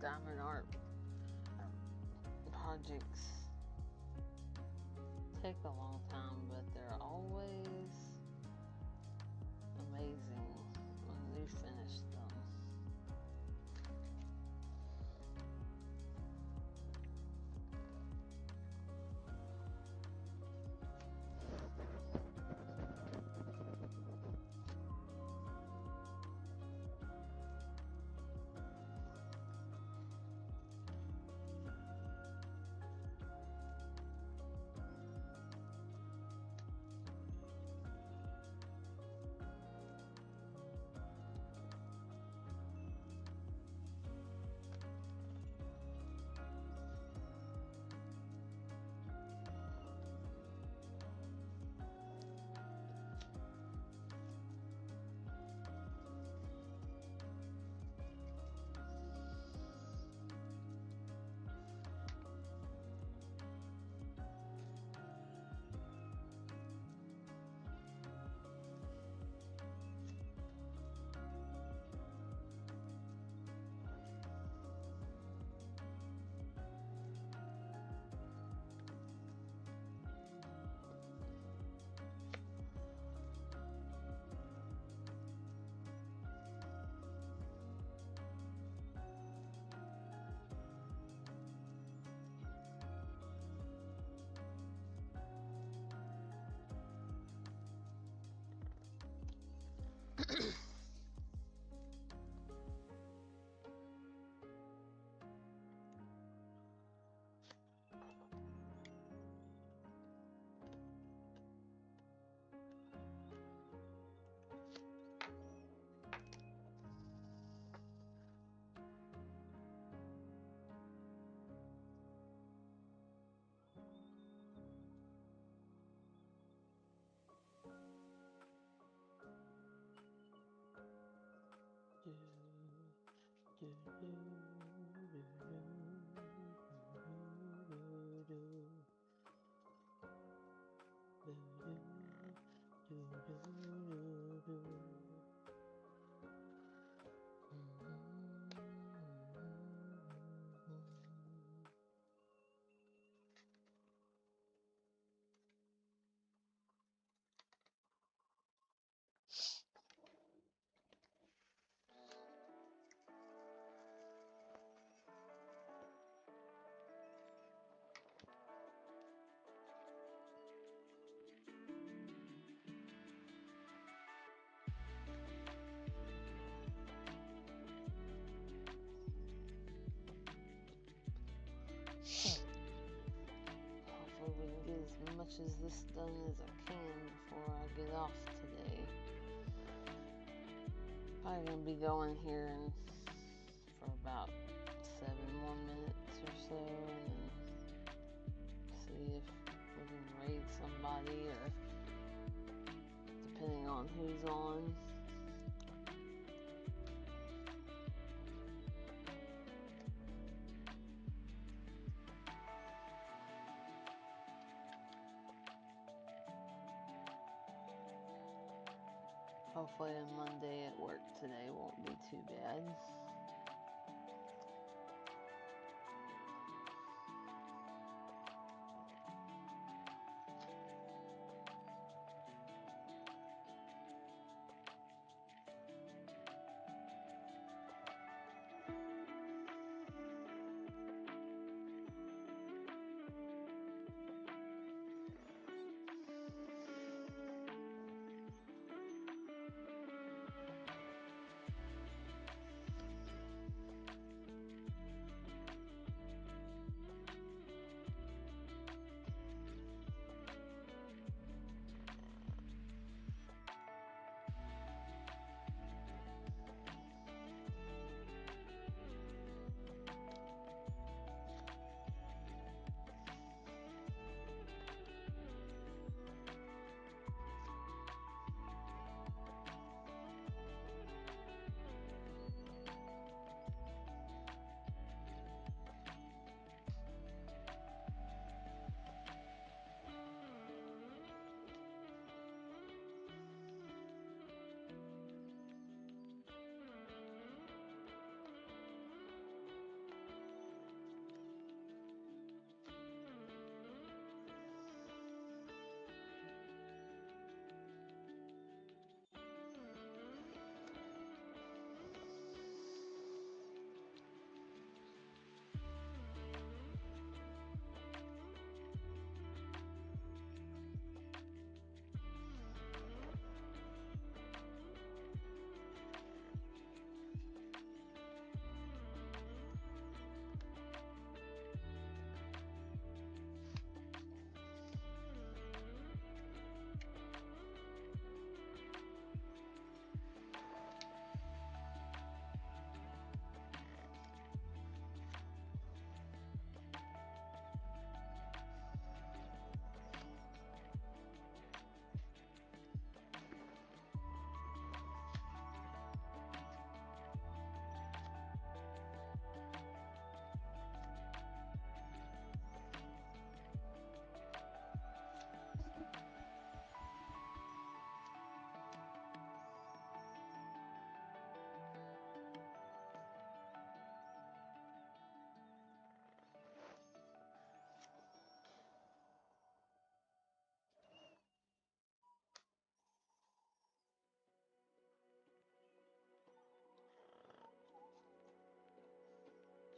diamond art projects take a long time, but they're always amazing when you finish them. Hopefully we can get as much as this done as I can before I get off today. Probably gonna be going here for about 7 more minutes or so, and then see if we can raid somebody, or depending on who's on. Hopefully a Monday at work today won't be too bad.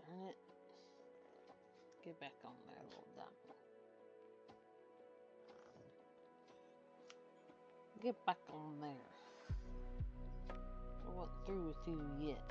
Darn it. Get back on there, little dump. Get back on there. I wasn't through with you yet.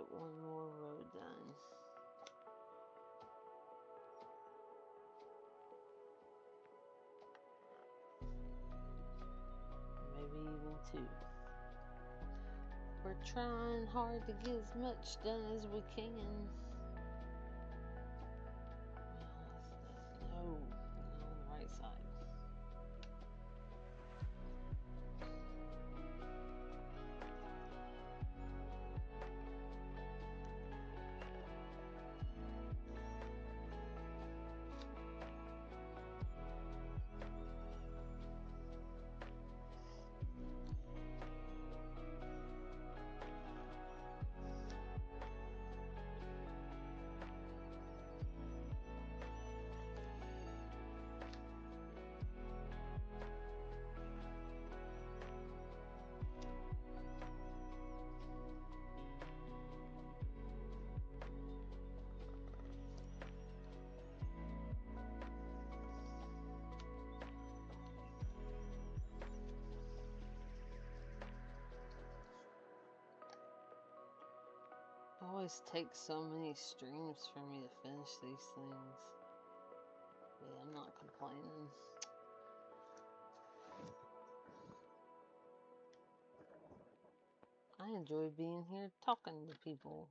get one more road done. Maybe even 2. We're trying hard to get as much done as we can. No, on the right side. It always takes so many streams for me to finish these things. But I'm not complaining. I enjoy being here talking to people.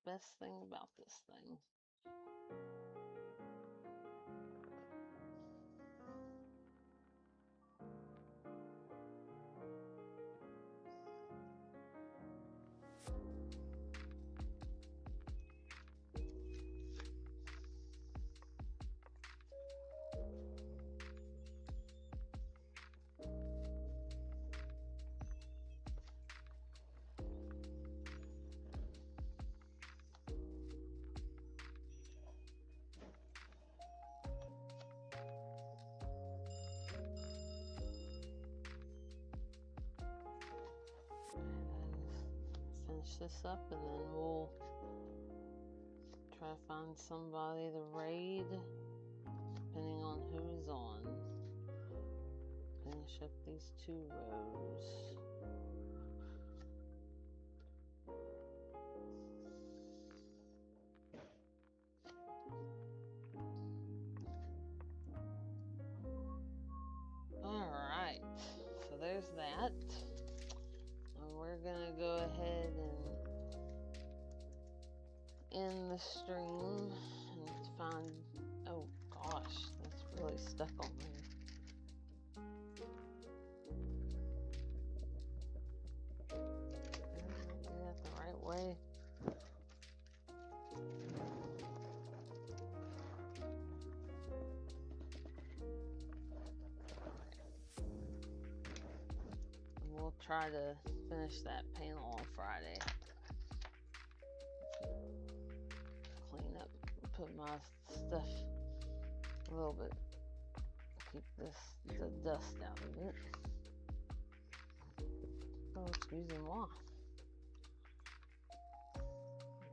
Best thing about this thing. Finish this up and then we'll try to find somebody to raid depending on who's on. Finish up these 2 rows. Alright, so there's that. And we're gonna go ahead and end the stream and find. Oh gosh, that's really stuck on there. Do that the right way. And we'll try to finish that panel on Friday. Clean up, put my stuff a little bit, keep the dust out of it. Oh, excusez-moi.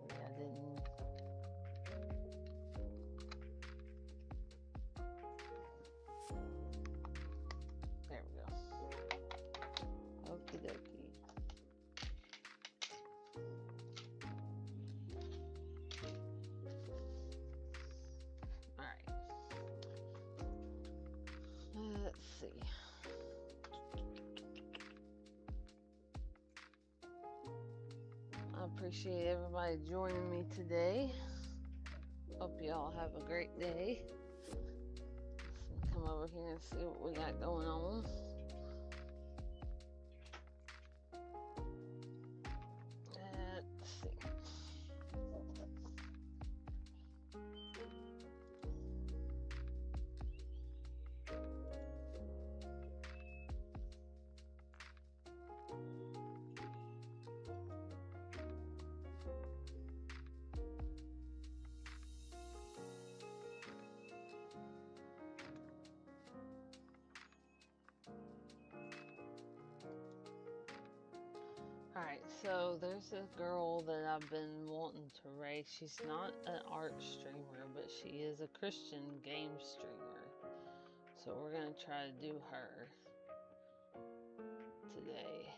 Yeah, I didn't. There we go. Okie dokie. Alright. Let's see. I appreciate everybody joining me today. Hope you all have a great day. Let's come over here and see what we got going on. Let's see. Alright, so there's a girl that I've been wanting to raid. She's not an art streamer, but she is a Christian game streamer. So we're going to try to do her today.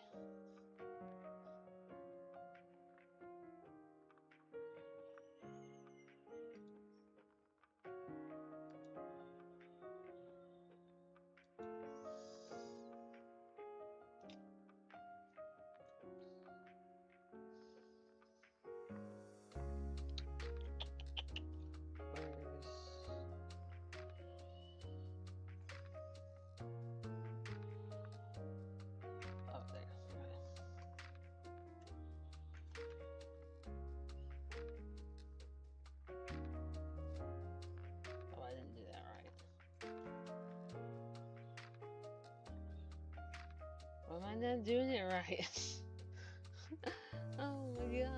Why am I not doing it right? Oh my god.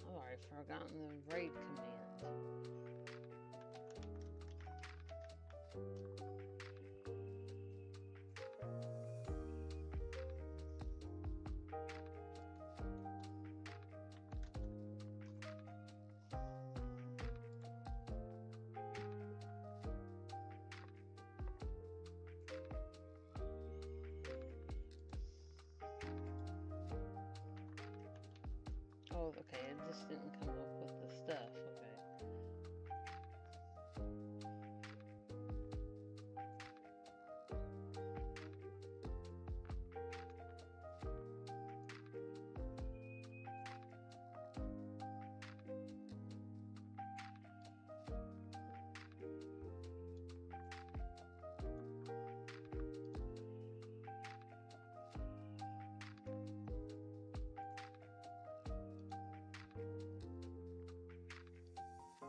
I've already forgotten the raid command. Oh, okay, it just didn't come up with the stuff, okay.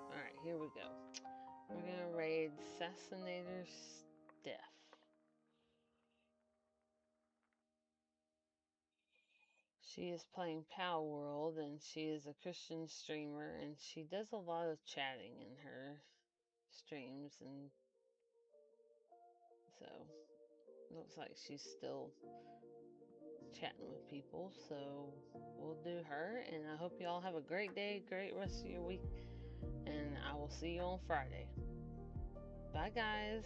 Alright, here we go. We're gonna raid Assassinator Steph. She is playing Pow World, and she is a Christian streamer, and she does a lot of chatting in her streams, and so looks like she's still chatting with people, so we'll do her, and I hope y'all have a great day, great rest of your week, and I will see you on Friday. Bye, guys.